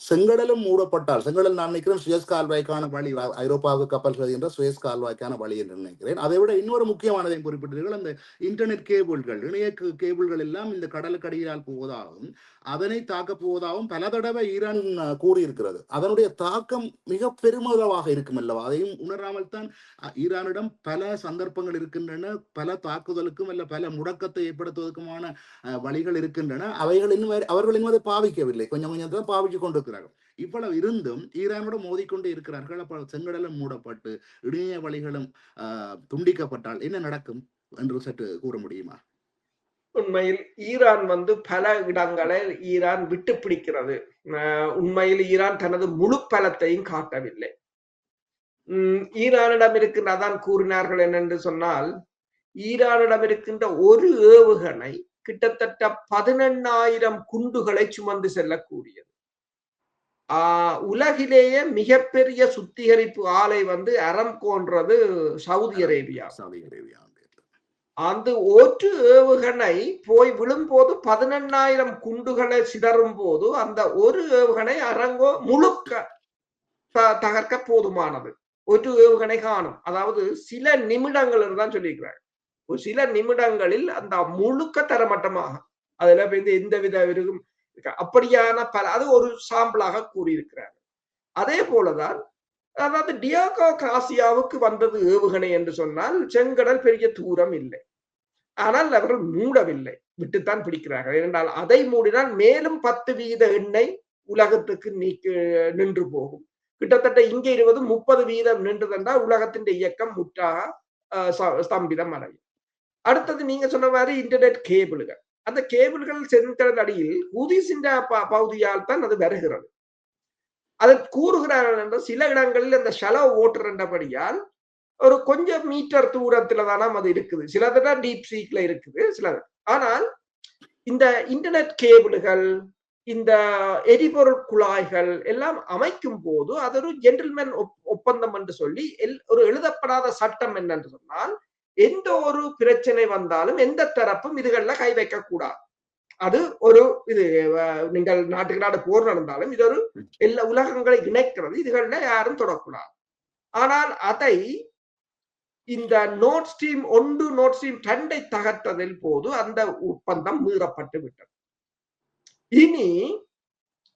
[SPEAKER 1] செங்கடலும் மூடப்பட்டால், செங்கடல் நான் நினைக்கிறேன் சுயஸ் கால்வாய்க்கான வழி, ஐரோப்பாவுக்கு கப்பல் செல்கின்ற சுயஸ் கால்வாய்க்கான வழி என்று நினைக்கிறேன். அதை விட இன்னொரு முக்கியமானதையும் குறிப்பிட்டீர்கள். அந்த இன்டர்நெட் கேபிள்கள், இணைய கேபிள்கள் எல்லாம் இந்த கடலுக்கடியால் போவதாகவும் அதனை தாக்க போவதாகவும் பல தடவை ஈரான் கூறியிருக்கிறது. அதனுடைய தாக்கம் மிக பெருமளவாக இருக்கும் அல்லவா? அதையும் உணராமல் தான் ஈரானிடம் பல சந்தர்ப்பங்கள் இருக்கின்றன, பல தாக்குதலுக்கும் அல்ல பல முடக்கத்தை ஏற்படுத்துவதற்குமான வழிகள் இருக்கின்றன. அவர்கள் இன்னும் அதை பாவிக்கவில்லை, கொஞ்சம் கொஞ்சம் தான் பாவிச்சு கொண்டிருக்கிறார்கள். இவ்வளவு இருந்தும் ஈரானோட மோதிக்கொண்டே இருக்கிறார்கள். அப்ப செங்கடலும் மூடப்பட்டு இணைய வழிகளும் துண்டிக்கப்பட்டால் என்ன நடக்கும் என்று சற்று கூற முடியுமா?
[SPEAKER 2] உண்மையில் ஈரான் வந்து பல இடங்களை ஈரான் விட்டு பிடிக்கிறது. உண்மையில் ஈரான் தனது முழு பலத்தையும் காட்டவில்லை. ஈரானிடம் இருக்கின்ற அதான் கூறினார்கள் என்னென்று சொன்னால் ஈரானிடம் இருக்கின்ற ஒரு ஏவுகணை கிட்டத்தட்ட 18,000 குண்டுகளை சுமந்து செல்லக்கூடியது. உலகிலேயே மிகப்பெரிய சுத்திகரிப்பு ஆலை வந்து அரம்கோன்றது சவுதி அரேபியா. அந்த ஒரு ஏவுகணை போய் விழும்போது 18,000 குண்டுகளை சிதறும் போது அந்த ஒரு ஏவுகணை அரங்கோ முழுக்க தகர்க்க போதுமானது. ஒரு ஏவுகணை காணும். அதாவது சில நிமிடங்கள் தான் சொல்லியிருக்கிறாங்க. ஒரு சில நிமிடங்களில் அந்த முழுக்க தரமட்டமாக அதுல எந்த வித இருக்கும் அப்படியான பல, அது ஒரு சாம்பிளாக கூறியிருக்கிறார். அதே போலதான் அதாவது டியாகோ காசியாவுக்கு வந்தது ஏவுகணை என்று சொன்னால் செங்கடல் பெரிய தூரம் இல்லை. ஆனால் அவர்கள் மூடவில்லை, விட்டுத்தான் பிடிக்கிறார்கள். ஏனென்றால் அதை மூடினால் மேலும் 10% எண்ணெய் உலகத்துக்கு நின்று போகும். கிட்டத்தட்ட இங்க 20-30% நின்றுதென்றால் உலகத்தின் இயக்கம் முற்றாக ஸ்தம்பிதம் அடையும். அடுத்தது நீங்க சொன்ன மாதிரி இன்டர்நெட் கேபிள்கள். அந்த கேபிள்கள் செங்கடல் அடியில் ஹூதிஸின் பகுதியால் தான் அது வருகிறது. அதை கூறுகிறார்கள் என்ற சில இடங்களில் அந்த ஷலோ ஓட்டர் என்றபடியால் ஒரு கொஞ்சம் மீட்டர் தூரத்துல தானே அது இருக்குது. சிலதுதான் டீப் சீக்ல இருக்குது சிலது. ஆனால் இந்த இன்டர்நெட் கேபிள்கள், இந்த எரிபொருள் குழாய்கள் எல்லாம் அமைக்கும் போது அது ஒரு ஜென்டில்மேன் ஒப்பந்தம் என்று சொல்லி ஒரு எழுதப்படாத சட்டம் என்னன்னு சொன்னால் எந்த ஒரு பிரச்சனை வந்தாலும் எந்த தரப்பும் இதுகள்ல கை வைக்க கூடாது. அது ஒரு இது நீங்கள் நாட்டுக்கு நாடு போர் நடந்தாலும் இது ஒரு எல்லா உலகங்களை இணைக்கிறது, இதுகள்ல யாரும் தொடக்கூடாது. ஆனால் அதை இந்த நோட் ஸ்ட்ரீம் 1 நோட் ஸ்ட்ரீம் 2 தகர்த்ததில் போது அந்த ஒப்பந்தம் மீறப்பட்டு விட்டது. இனி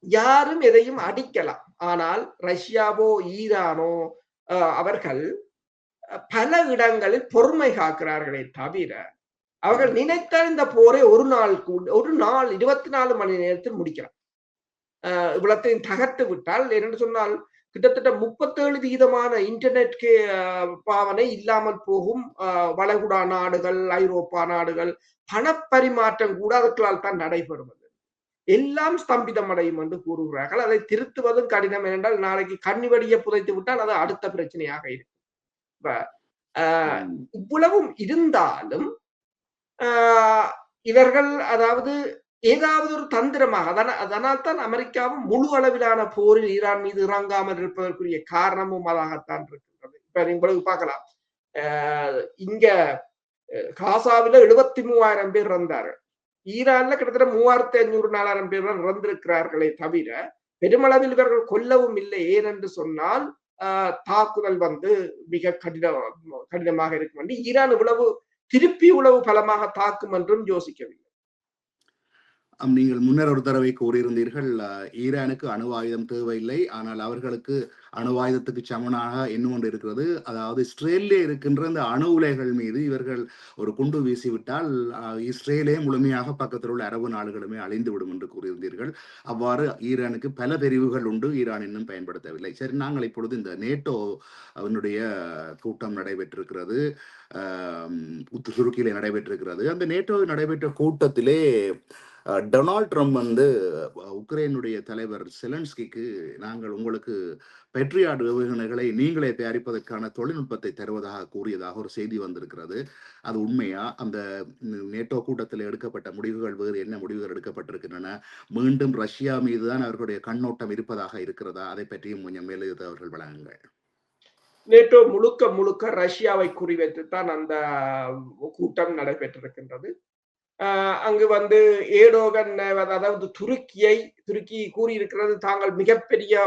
[SPEAKER 2] யாரும் எதையும் அடிக்கலாம். ஆனால் ரஷ்யாவோ ஈரானோ அவர்கள் பல இடங்களில் பொறுமை காக்கிறார்களே தவிர அவர்கள் நினைத்தால் இந்த போரை ஒரு நாள் 24 மணி நேரத்தில் முடிக்கிறார். இவ்வளத்தையும் தகர்த்து விட்டால் என்று சொன்னால் கிட்டத்தட்ட 37% இன்டர்நெட் பாவனை இல்லாமல் போகும். வளைகுடா நாடுகள், ஐரோப்பா நாடுகள் பணப்பரிமாற்றம் கூட அதற்களால் தான் நடைபெறுவது. எல்லாம் ஸ்தம்பிதம் அடையும் என்று கூறுகிறார்கள். அதை திருத்துவதும் கடினம் என்றால் நாளைக்கு கண்ணிவடியை புதைத்து விட்டால் அது அடுத்த பிரச்சனையாக இருக்கும். இவ்வளவும் இருந்தாலும் இவர்கள் அதாவது ஏதாவது ஒரு தந்திரமாக அதனால் தான் அமெரிக்காவும் முழு அளவிலான போரில் ஈரான் மீது இறங்காமல் இருப்பதற்குரிய காரணமும் அதாகத்தான் இருக்கின்றது. இப்ப உங்களுக்கு பார்க்கலாம், இங்க காசாவில 73,000 பேர் இறந்தார்கள். ஈரான்ல கிட்டத்தட்ட 3,500-4,000 பேர் இறந்திருக்கிறார்களே தவிர பெருமளவில் இவர்கள் கொல்லவும் இல்லை. ஏனென்று சொன்னால் தாக்குதல் மிக கடினமாக இருக்கும் என்று ஈரான் இவ்வளவு திருப்பி உளவு பலமாக தாக்கும் என்றும் யோசிக்கவில்லை.
[SPEAKER 1] நீங்கள் முன்னர் ஒரு தடவை கூறியிருந்தீர்கள், ஈரானுக்கு அணு ஆயுதம் தேவையில்லை, ஆனால் அவர்களுக்கு அணு ஆயுதத்துக்கு சமனாக இன்னும் ஒன்று இருக்கிறது. அதாவது இஸ்ரேலிலே இருக்கின்ற இந்த அணு உலைகள் மீது இவர்கள் ஒரு குண்டு வீசிவிட்டால் இஸ்ரேலே முழுமையாக பக்கத்தில் உள்ள அரபு நாடுகளுமே அழிந்துவிடும் என்று கூறியிருந்தீர்கள். அவ்வாறு ஈரானுக்கு பல பிரிவுகள் உண்டு, ஈரான் இன்னும் பயன்படுத்தவில்லை. சரி, நாங்கள் இப்பொழுது இந்த நேட்டோ அவனுடைய கூட்டம் நடைபெற்றிருக்கிறது, துருக்கியிலே நடைபெற்றிருக்கிறது. அந்த நேட்டோ நடைபெற்ற கூட்டத்திலே டொனால்ட் ட்ரம்ப் உக்ரைனுடைய தலைவர் செலன்ஸ்கிக்கு நாங்கள் உங்களுக்கு பெட்ரியாட் ஏவுகணைகளை நீங்களே தயாரிப்பதற்கான தொழில்நுட்பத்தை தருவதாக கூறியதாக ஒரு செய்தி வந்திருக்கிறது. அது உண்மையா? அந்த நேட்டோ கூட்டத்தில் எடுக்கப்பட்ட முடிவுகள் வேறு என்ன முடிவுகள் எடுக்கப்பட்டிருக்கின்றன? மீண்டும் ரஷ்யா மீதுதான் அவர்களுடைய கண்ணோட்டம் இருப்பதாக இருக்கிறதா? அதை பற்றியும் கொஞ்சம் மேலெழுத அவர்கள் வழங்குங்கள்.
[SPEAKER 2] நேட்டோ முழுக்க ரஷ்யாவை குறிவைத்துத்தான் அந்த கூட்டம் நடைபெற்றிருக்கின்றது. அங்கு ஏடோகன் அதாவது துருக்கி கூறியிருக்கிறது, தாங்கள் மிகப்பெரிய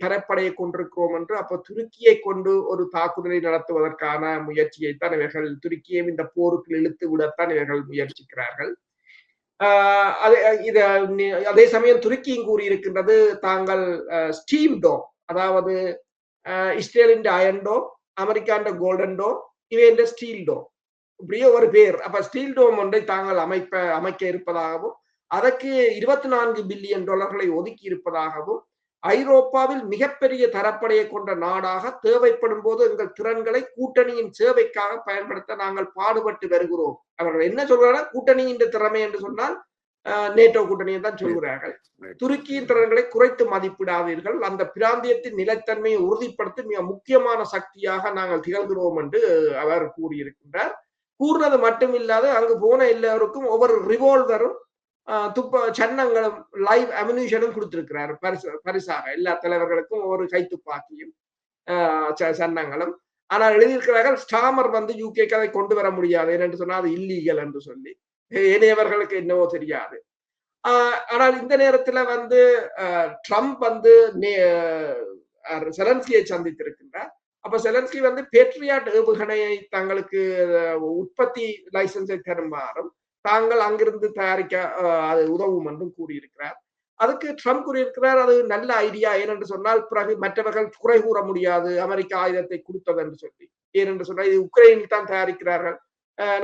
[SPEAKER 2] தரப்படையை கொண்டிருக்கிறோம் என்று. அப்ப துருக்கியை கொண்டு ஒரு தாக்குதலை நடத்துவதற்கான முயற்சியைத்தான் இவர்கள், துருக்கியை இந்த போருக்கு இழுத்து விடத்தான் இவர்கள் முயற்சிக்கிறார்கள். அதே சமயம் துருக்கியும் கூறியிருக்கின்றது, தாங்கள் ஸ்டீம் டோம், அதாவது இஸ்ரேலின் அயன் டோம், அமெரிக்காண்ட கோல்டன் டோம், இவன் ஸ்டீல் டோம், இப்படியே ஒரு பேர். அப்ப ஸ்டீல் டோம் ஒன்றை தாங்கள் அமைக்க இருப்பதாகவும் அதற்கு $24 பில்லியன் ஒதுக்கி இருப்பதாகவும், ஐரோப்பாவில் மிகப்பெரிய தரப்படையை கொண்ட நாடாக தேவைப்படும் போது எங்கள் திறன்களை கூட்டணியின் சேவைக்காக பயன்படுத்த நாங்கள் பாடுபட்டு வருகிறோம். அவர்கள் என்ன சொல்றாங்கன்னா, கூட்டணியின் திறமை என்று சொன்னால் நேட்டோ கூட்டணியை தான் சொல்கிறார்கள். துருக்கியின் திறன்களை குறைத்து மதிப்பிடாதீர்கள், அந்த பிராந்தியத்தின் நிலைத்தன்மையை உறுதிப்படுத்தி மிக முக்கியமான சக்தியாக நாங்கள் திகழ்கிறோம் என்று அவர் கூறியிருக்கின்றார். கூறினது மட்டுமில்லாது அங்கு போன எல்லோருக்கும் ஒவ்வொரு ரிவால்வரும் சன்னங்களும் லைவ் அம்யூனிஷனும் கொடுத்திருக்கிறார் பரிசாக. எல்லா தலைவர்களுக்கும் ஒவ்வொரு கைத்துப்பாக்கியும் சன்னங்களும். ஆனால் எழுதியிருக்கிறார்கள், ஸ்டாமர் யூகேக்கு அதை கொண்டு வர முடியாது என்று சொன்னால் அது இல்லீகல் என்று சொல்லி. ஏனையவர்களுக்கு என்னவோ தெரியாது. ஆனால் இந்த நேரத்துல ட்ரம்ப் செலன்ஸ்கியை சந்தித்திருக்கின்றார். அப்ப செலன்ஸ்கி பேட்ரியாட் ஏவுகணையை தங்களுக்கு உற்பத்தி லைசன்ஸை தருமாறும் தாங்கள் அங்கிருந்து தயாரிக்க அது உதவும் என்றும் கூறியிருக்கிறார். அதுக்கு ட்ரம்ப் கூறியிருக்கிறார், அது நல்ல ஐடியா. ஏனென்று சொன்னால் பிறகு மற்றவர்கள் குறை கூற முடியாது அமெரிக்கா ஆயுதத்தை கொடுத்தது என்று சொல்லி. ஏனென்று சொன்னால் இது உக்ரைனில் தான் தயாரிக்கிறார்கள்,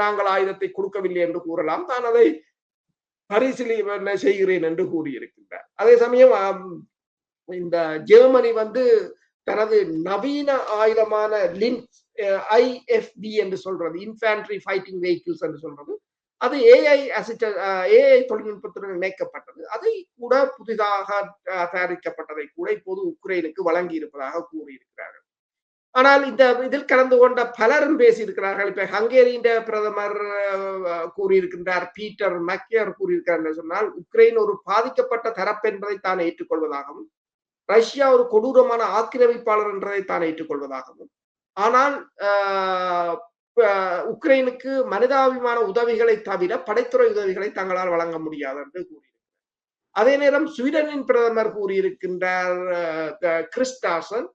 [SPEAKER 2] நாங்கள் ஆயுதத்தை கொடுக்கவில்லை என்று கூறலாம். தான் அதை பரிசீலனை செய்கிறேன் என்று கூறியிருக்கின்றார். அதே சமயம் இந்த ஜெர்மனி தனது நவீன ஆயுதமான லின்ஸ் IFV என்று சொல்றது, இன்ஃபேன்ட்ரி ஃபைட்டிங் வெஹிக்கிள்ஸ் என்று சொல்றது, அது ஏஐ தொழில்நுட்பத்துடன் இணைக்கப்பட்டது. அதை கூட புதிதாக தயாரிக்கப்பட்டதை கூட இப்போது உக்ரைனுக்கு வழங்கி இருப்பதாக கூறியிருக்கிறார்கள். ஆனால் இதில் கலந்து கொண்ட பலரும் பேசியிருக்கிறார்கள். இப்ப ஹங்கேரியின் பிரதமர் கூறியிருக்கின்றார், பீட்டர் மக்கியர் கூறியிருக்கிறார் என்று சொன்னால், உக்ரைன் ஒரு பாதிக்கப்பட்ட தரப்பு என்பதை தான் ஏற்றுக்கொள்வதாகவும், ரஷ்யா ஒரு கொடூரமான ஆக்கிரமிப்பாளர் என்றதை தான் ஏற்றுக்கொள்வதாகவும், ஆனால் உக்ரைனுக்கு மனிதாபிமான உதவிகளை தவிர படைத்துறை உதவிகளை தங்களால் வழங்க முடியாது என்று கூறியிருக்கிறார். அதே நேரம் ஸ்வீடனின் பிரதமர் கூறியிருக்கின்றார் கிறிஸ்டாசன்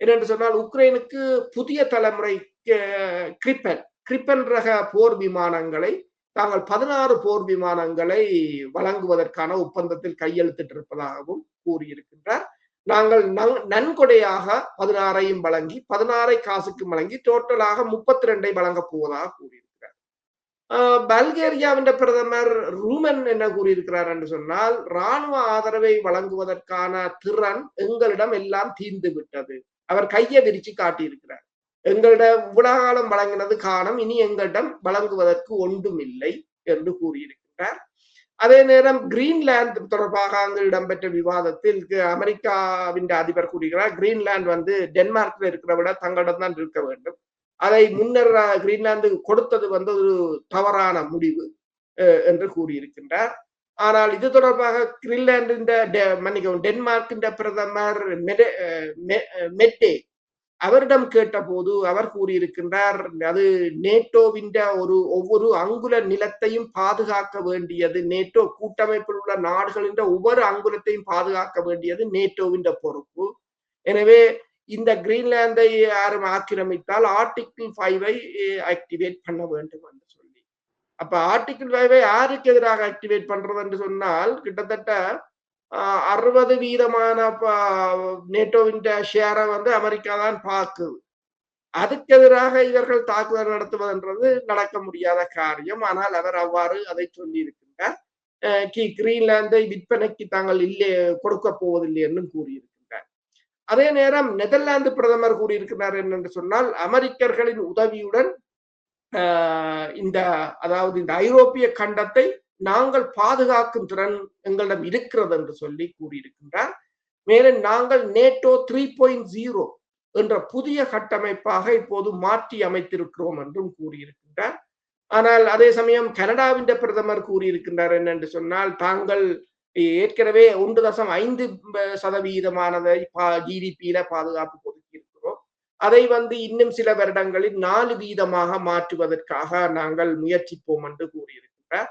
[SPEAKER 2] என்னென்று சொன்னால் உக்ரைனுக்கு புதிய தலைமுறை கிரிப்பன் ரக போர் விமானங்களை தாங்கள் 16 போர் விமானங்களை வழங்குவதற்கான ஒப்பந்தத்தில் கையெழுத்திட்டிருப்பதாகவும் கூறியிருக்கின்றார். நாங்கள் நன்கொடையாக 16ஐயும் வழங்கி 16ஐ காசுக்கு வழங்கி டோட்டலாக 32ஐ வழங்கப் போவதாக கூறியிருக்கிறார். பல்கேரியாவின் பிரதமர் ரூமன் என்ன கூறியிருக்கிறார் என்று சொன்னால் இராணுவ ஆதரவை வழங்குவதற்கான திறன் எங்களிடம் எல்லாம் தீர்ந்து விட்டது. அவர் கையை விரிச்சு காட்டியிருக்கிறார். எங்களிடம் உலகாலம் வழங்கினது காரணம், இனி எங்களிடம் வழங்குவதற்கு ஒன்றும் இல்லை என்று கூறியிருக்கிறார். அதே நேரம் கிரீன்லாந்து தொடர்பாக அங்கு இடம்பெற்ற விவாதத்தில் அமெரிக்காவின் அதிபர் கூறுகிறார், கிரீன்லாந்து டென்மார்க்ல இருக்கிற விட தங்களிடம் தான் இருக்க வேண்டும். அதை முன்னர் கிரீன்லாந்து கொடுத்தது ஒரு தவறான முடிவு என்று கூறியிருக்கின்றார். ஆனால் இது தொடர்பாக கிரீன்லாந்தின் டென்மார்க்கின் பிரதமர் மெட்டே அவரிடம் கேட்டபோது அவர் கூறியிருக்கின்றார், அது நேட்டோவின் ஒவ்வொரு அங்குல நிலத்தையும் பாதுகாக்க வேண்டியது நேட்டோ கூட்டமைப்பில் உள்ள நாடுகளின் ஒவ்வொரு அங்குலத்தையும் பாதுகாக்க வேண்டியது நேட்டோவின் பொறுப்பு. எனவே இந்த கிரீன்லாந்தை யாரும் ஆக்கிரமித்தால் ஆர்டிகிள் 5ஐ ஆக்டிவேட் பண்ண வேண்டும் என்று சொல்லி, அப்ப ஆர்டிகிள் 5ஐ யாருக்கு எதிராக ஆக்டிவேட் பண்றது என்று சொன்னால் கிட்டத்தட்ட 60% நேட்டோவின் ஷேரை அமெரிக்கா தான் பாக்குது. அதுக்கு எதிராக இவர்கள் தாக்குதல் நடத்துவதுன்றது நடக்க முடியாத காரியம். ஆனால் அவர் அவ்வாறு அதை சொல்லி இருக்கின்றார். கிரீன்லாந்தை விற்பனைக்கு தாங்கள் இல்லை கொடுக்க போவதில்லை என்றும் கூறியிருக்கின்றார். அதே நேரம் நெதர்லாந்து பிரதமர் கூறியிருக்கிறார் என்னென்று சொன்னால் அமெரிக்கர்களின் உதவியுடன் இந்த ஐரோப்பிய கண்டத்தை நாங்கள் பாதுகாக்கும் திறன் எங்களிடம் இருக்கிறது என்று சொல்லி கூறியிருக்கின்றார். மேலும் நாங்கள் நேட்டோ 3.0 என்ற புதிய கட்டமைப்பாக இப்போது மாற்றி அமைத்திருக்கிறோம் என்றும் கூறியிருக்கின்றார். ஆனால் அதே சமயம் கனடாவின் பிரதமர் கூறியிருக்கின்றார் என்னென்று சொன்னால் தாங்கள் ஏற்கனவே 1.5% ஜிடிபியில பாதுகாப்பு ஒதுக்கி இருக்கிறோம். அதை இன்னும் சில வருடங்களில் 4% மாற்றுவதற்காக நாங்கள் முயற்சிப்போம் என்று கூறியிருக்கிறார்.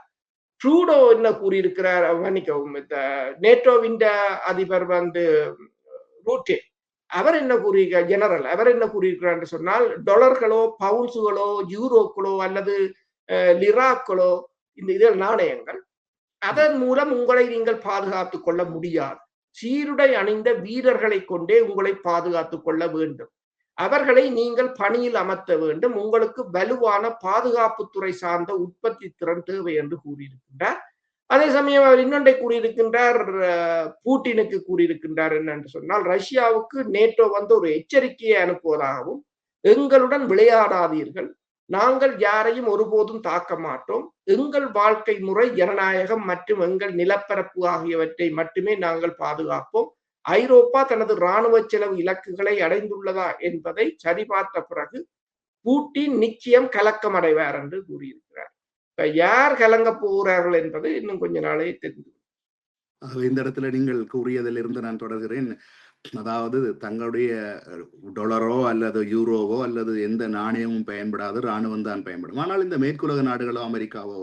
[SPEAKER 2] ட்ரூடோ என்ன கூறியிருக்கிறார், நேட்டோவின் அதிபர் ரூட்டே அவர் என்ன ஜெனரல் அவர் என்ன கூறியிருக்கிறார் என்று சொன்னால் டாலர்களோ பவுன்ஸுகளோ யூரோக்களோ அல்லது லிராக்களோ இந்த நாணயங்கள் அதன் மூலம் உங்களை நீங்கள் பாதுகாத்துக் கொள்ள முடியாது. சீருடை அணிந்த வீரர்களை கொண்டே உங்களை பாதுகாத்துக் கொள்ள வேண்டும். அவர்களை நீங்கள் பணியில் அமர்த்த வேண்டும். உங்களுக்கு வலுவான பாதுகாப்புத்துறை சார்ந்த உற்பத்தி திறன் தேவை என்று கூறியிருக்கின்றார். அதே சமயம் அவர் இன்னொன்றை கூறியிருக்கின்றார், பூட்டினுக்கு கூறியிருக்கின்றார் என்னென்று சொன்னால் ரஷ்யாவுக்கு நேட்டோ ஒரு எச்சரிக்கையை அனுப்புவதாகவும் எங்களுடன் விளையாடாதீர்கள், நாங்கள் யாரையும் ஒருபோதும் தாக்க மாட்டோம், எங்கள் வாழ்க்கை முறை ஜனநாயகம் மற்றும் எங்கள் நிலப்பரப்பு ஆகியவற்றை மட்டுமே நாங்கள் பாதுகாப்போம், ஐரோப்பா தனது இராணுவ செலவு இலக்குகளை அடைந்துள்ளதா என்பதை சரிபார்த்த பிறகு பூட்டின் நிச்சயம் கலக்கம் அடைவார் என்று கூறியிருக்கிறார். யார் கலங்க போகிறார்கள் என்பது இன்னும் கொஞ்ச நாளே தெரிந்து.
[SPEAKER 1] இந்த இடத்துல நீங்கள் கூறியதிலிருந்து நான் தொடர்கிறேன். அதாவது தங்களுடைய டாலரோ அல்லது யூரோவோ அல்லது எந்த நாணயமும் பயன்படாது, இராணுவம் தான் பயன்படும். ஆனால் இந்த மேற்குலக நாடுகளோ அமெரிக்காவோ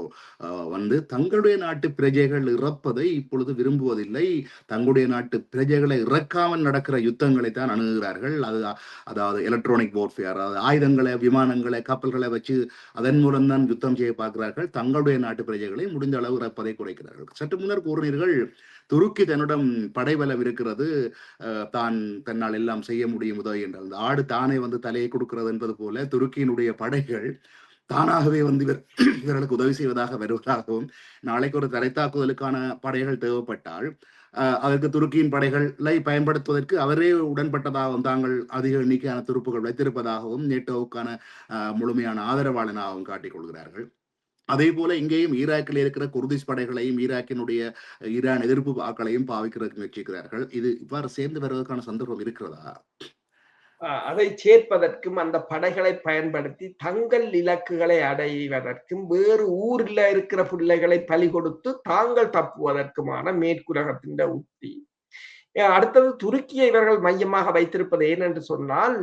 [SPEAKER 1] தங்களுடைய நாட்டு பிரஜைகள் இறப்பதை இப்பொழுது விரும்புவதில்லை. தங்களுடைய நாட்டு பிரஜைகளை இறக்காமல் நடக்கிற யுத்தங்களை தான் அணுகுகிறார்கள். அதாவது எலக்ட்ரானிக் வார்ஃபேர், அதாவது ஆயுதங்களை, விமானங்களை, கப்பல்களை வச்சு அதன் மூலம் தான் யுத்தம் செய்ய பார்க்கிறார்கள். தங்களுடைய நாட்டு பிரஜைகளை முடிந்த அளவு இறப்பதை குறைக்கிறார்கள். சற்று முன்னர் கூறினீர்கள் துருக்கி தன்னிடம் படைபலம் இருக்கிறது, தன்னால் எல்லாம் செய்ய முடியும் உதவி என்றால் அந்த ஆடு தானே தலையை கொடுக்கிறது என்பது போல துருக்கியினுடைய படைகள் தானாகவே இவர்களுக்கு உதவி செய்வதாக வருவதாகவும், நாளைக்கு ஒரு தரைத்தாக்குதலுக்கான படைகள் தேவைப்பட்டால் அதற்கு துருக்கியின் படைகளை பயன்படுத்துவதற்கு அவரே உடன்பட்டதாகவும் தாங்கள் அதிக எண்ணிக்கையான துருப்புகள் வைத்திருப்பதாகவும் நேட்டோவுக்கான முழுமையான ஆதரவாளனாகவும் காட்டிக் கொள்கிறார்கள். அதே போல இங்கேயும் ஈராக்கில் இருக்கிற குர்திஷ் படைகளையும் ஈரான் எதிர்ப்பு வாக்களையும் பாவிக்கிறதுக்கு முயற்சிக்கிறார்கள். இது இவ்வாறு சேர்ந்து வருவதற்கான சந்தர்ப்பம் இருக்கிறதா?
[SPEAKER 2] அதை சேர்ப்பதற்கும் அந்த படைகளை பயன்படுத்தி தங்கள் இலக்குகளை அடைவதற்கும் வேறு ஊரில் இருக்கிற பிள்ளைகளை பலி கொடுத்து தாங்கள் தப்புவதற்குமான மேற்குலகத்தின் உத்தி. அடுத்தது துருக்கியை இவர்கள் மையமாக வைத்திருப்பது ஏனென்று சொன்னால்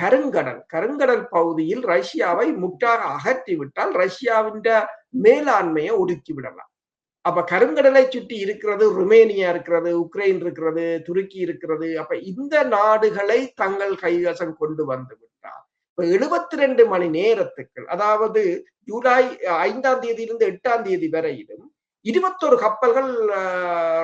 [SPEAKER 2] கருங்கடல் பகுதியில் ரஷ்யாவை முற்றாக அகற்றிவிட்டால் ரஷ்யாவின் மேலாண்மையை ஒடுக்கி விடலாம். அப்ப கருங்கடலை சுற்றி இருக்கிறது ருமேனியா இருக்கிறது, உக்ரைன் இருக்கிறது, துருக்கி இருக்கிறது. அப்ப இந்த நாடுகளை தங்கள் கைவசம் கொண்டு வந்து விட்டார். இப்ப 72 மணி நேரத்துக்கு, அதாவது ஜூலை 5ஆம் தேதியிலிருந்து 8ஆம் தேதி வரையிலும் 21 கப்பல்கள்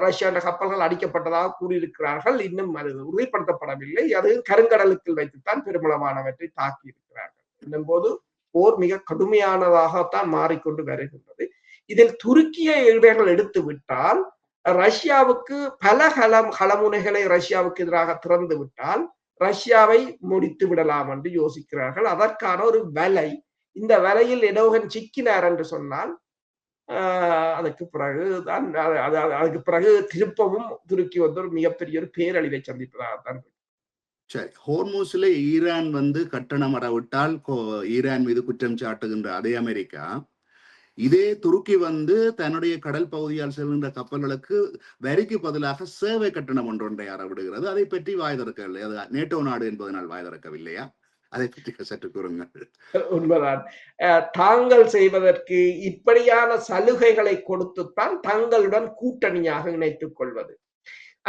[SPEAKER 2] ரஷ்யாண்ட கப்பல்கள் அடிக்கப்பட்டதாக கூறியிருக்கிறார்கள். இன்னும் அது உறுதிப்படுத்தப்படவில்லை. அது கருங்கடலுக்குள் வைத்துத்தான் பெருமளவானவற்றை தாக்கி இருக்கிறார்கள். என்னும் போது போர் மிக கடுமையானதாகத்தான் மாறிக்கொண்டு வருகின்றது. இதில் துருக்கியை இவர்கள் எடுத்து விட்டால் ரஷ்யாவுக்கு பல களமுனைகளை ரஷ்யாவுக்கு எதிராக திறந்து விட்டால் ரஷ்யாவை முடித்து விடலாம் என்று யோசிக்கிறார்கள். அதற்கான ஒரு வலை, இந்த வலையில் எடோகன் சிக்கினார் என்று சொன்னால் அதுக்கு பிறகு திருப்பவும் துருக்கி வந்து ஒரு மிகப்பெரிய ஒரு பேரழிவை சந்திப்பதாகத்தான் இருக்கு.
[SPEAKER 1] சரி, ஹோர்மூஸ்ல ஈரான் வந்து கட்டணம் வரவிட்டால் ஈரான் மீது குற்றம் சாட்டுகின்ற அதே அமெரிக்கா, இதே துருக்கி வந்து தன்னுடைய கடல் பகுதியால் செல்கின்ற கப்பல்களுக்கு வரிக்கு பதிலாக சேவை கட்டணம் ஒன்றை அறவிடுகிறது. அதை பற்றி வாய் திறக்கவில்லை. அது நேட்டோ நாடு என்பதனால் வாய் திறக்கவில்லையா? அதை பற்றி சற்று கூறுங்கள்.
[SPEAKER 2] உண்மைதான். தாங்கள் செய்வதற்கு இப்படியான சலுகைகளை கொடுத்துத்தான் தங்களுடன் கூட்டணியாக இணைத்துக் கொள்வது.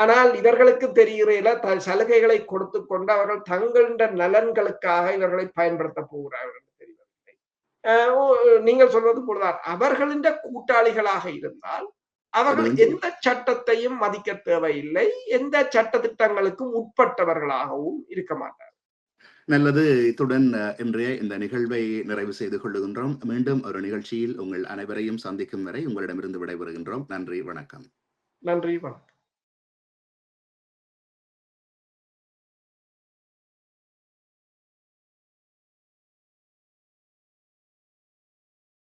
[SPEAKER 2] ஆனால் இவர்களுக்கு தெரிகிற சலுகைகளை கொடுத்து கொண்டு அவர்கள் தங்களுடைய நலன்களுக்காக இவர்களை பயன்படுத்த போகிறார்கள் தெரியவில்லை. நீங்கள் சொல்வது போலதான் அவர்களின் கூட்டாளிகளாக இருந்தால் அவர்கள் எந்த சட்டத்தையும் மதிக்க தேவையில்லை, எந்த சட்ட திட்டங்களுக்கும் உட்பட்டவர்களாகவும் இருக்க மாட்டார்.
[SPEAKER 1] நல்லது. இத்துடன் இன்றைய இந்த நிகழ்வை நிறைவு செய்து கொள்ளுகின்றோம். மீண்டும் ஒரு நிகழ்ச்சியில் உங்கள் அனைவரையும் சந்திக்கும் வரை உங்களிடமிருந்து விடைபெறுகின்றோம். நன்றி, வணக்கம்.
[SPEAKER 2] நன்றி, வணக்கம்.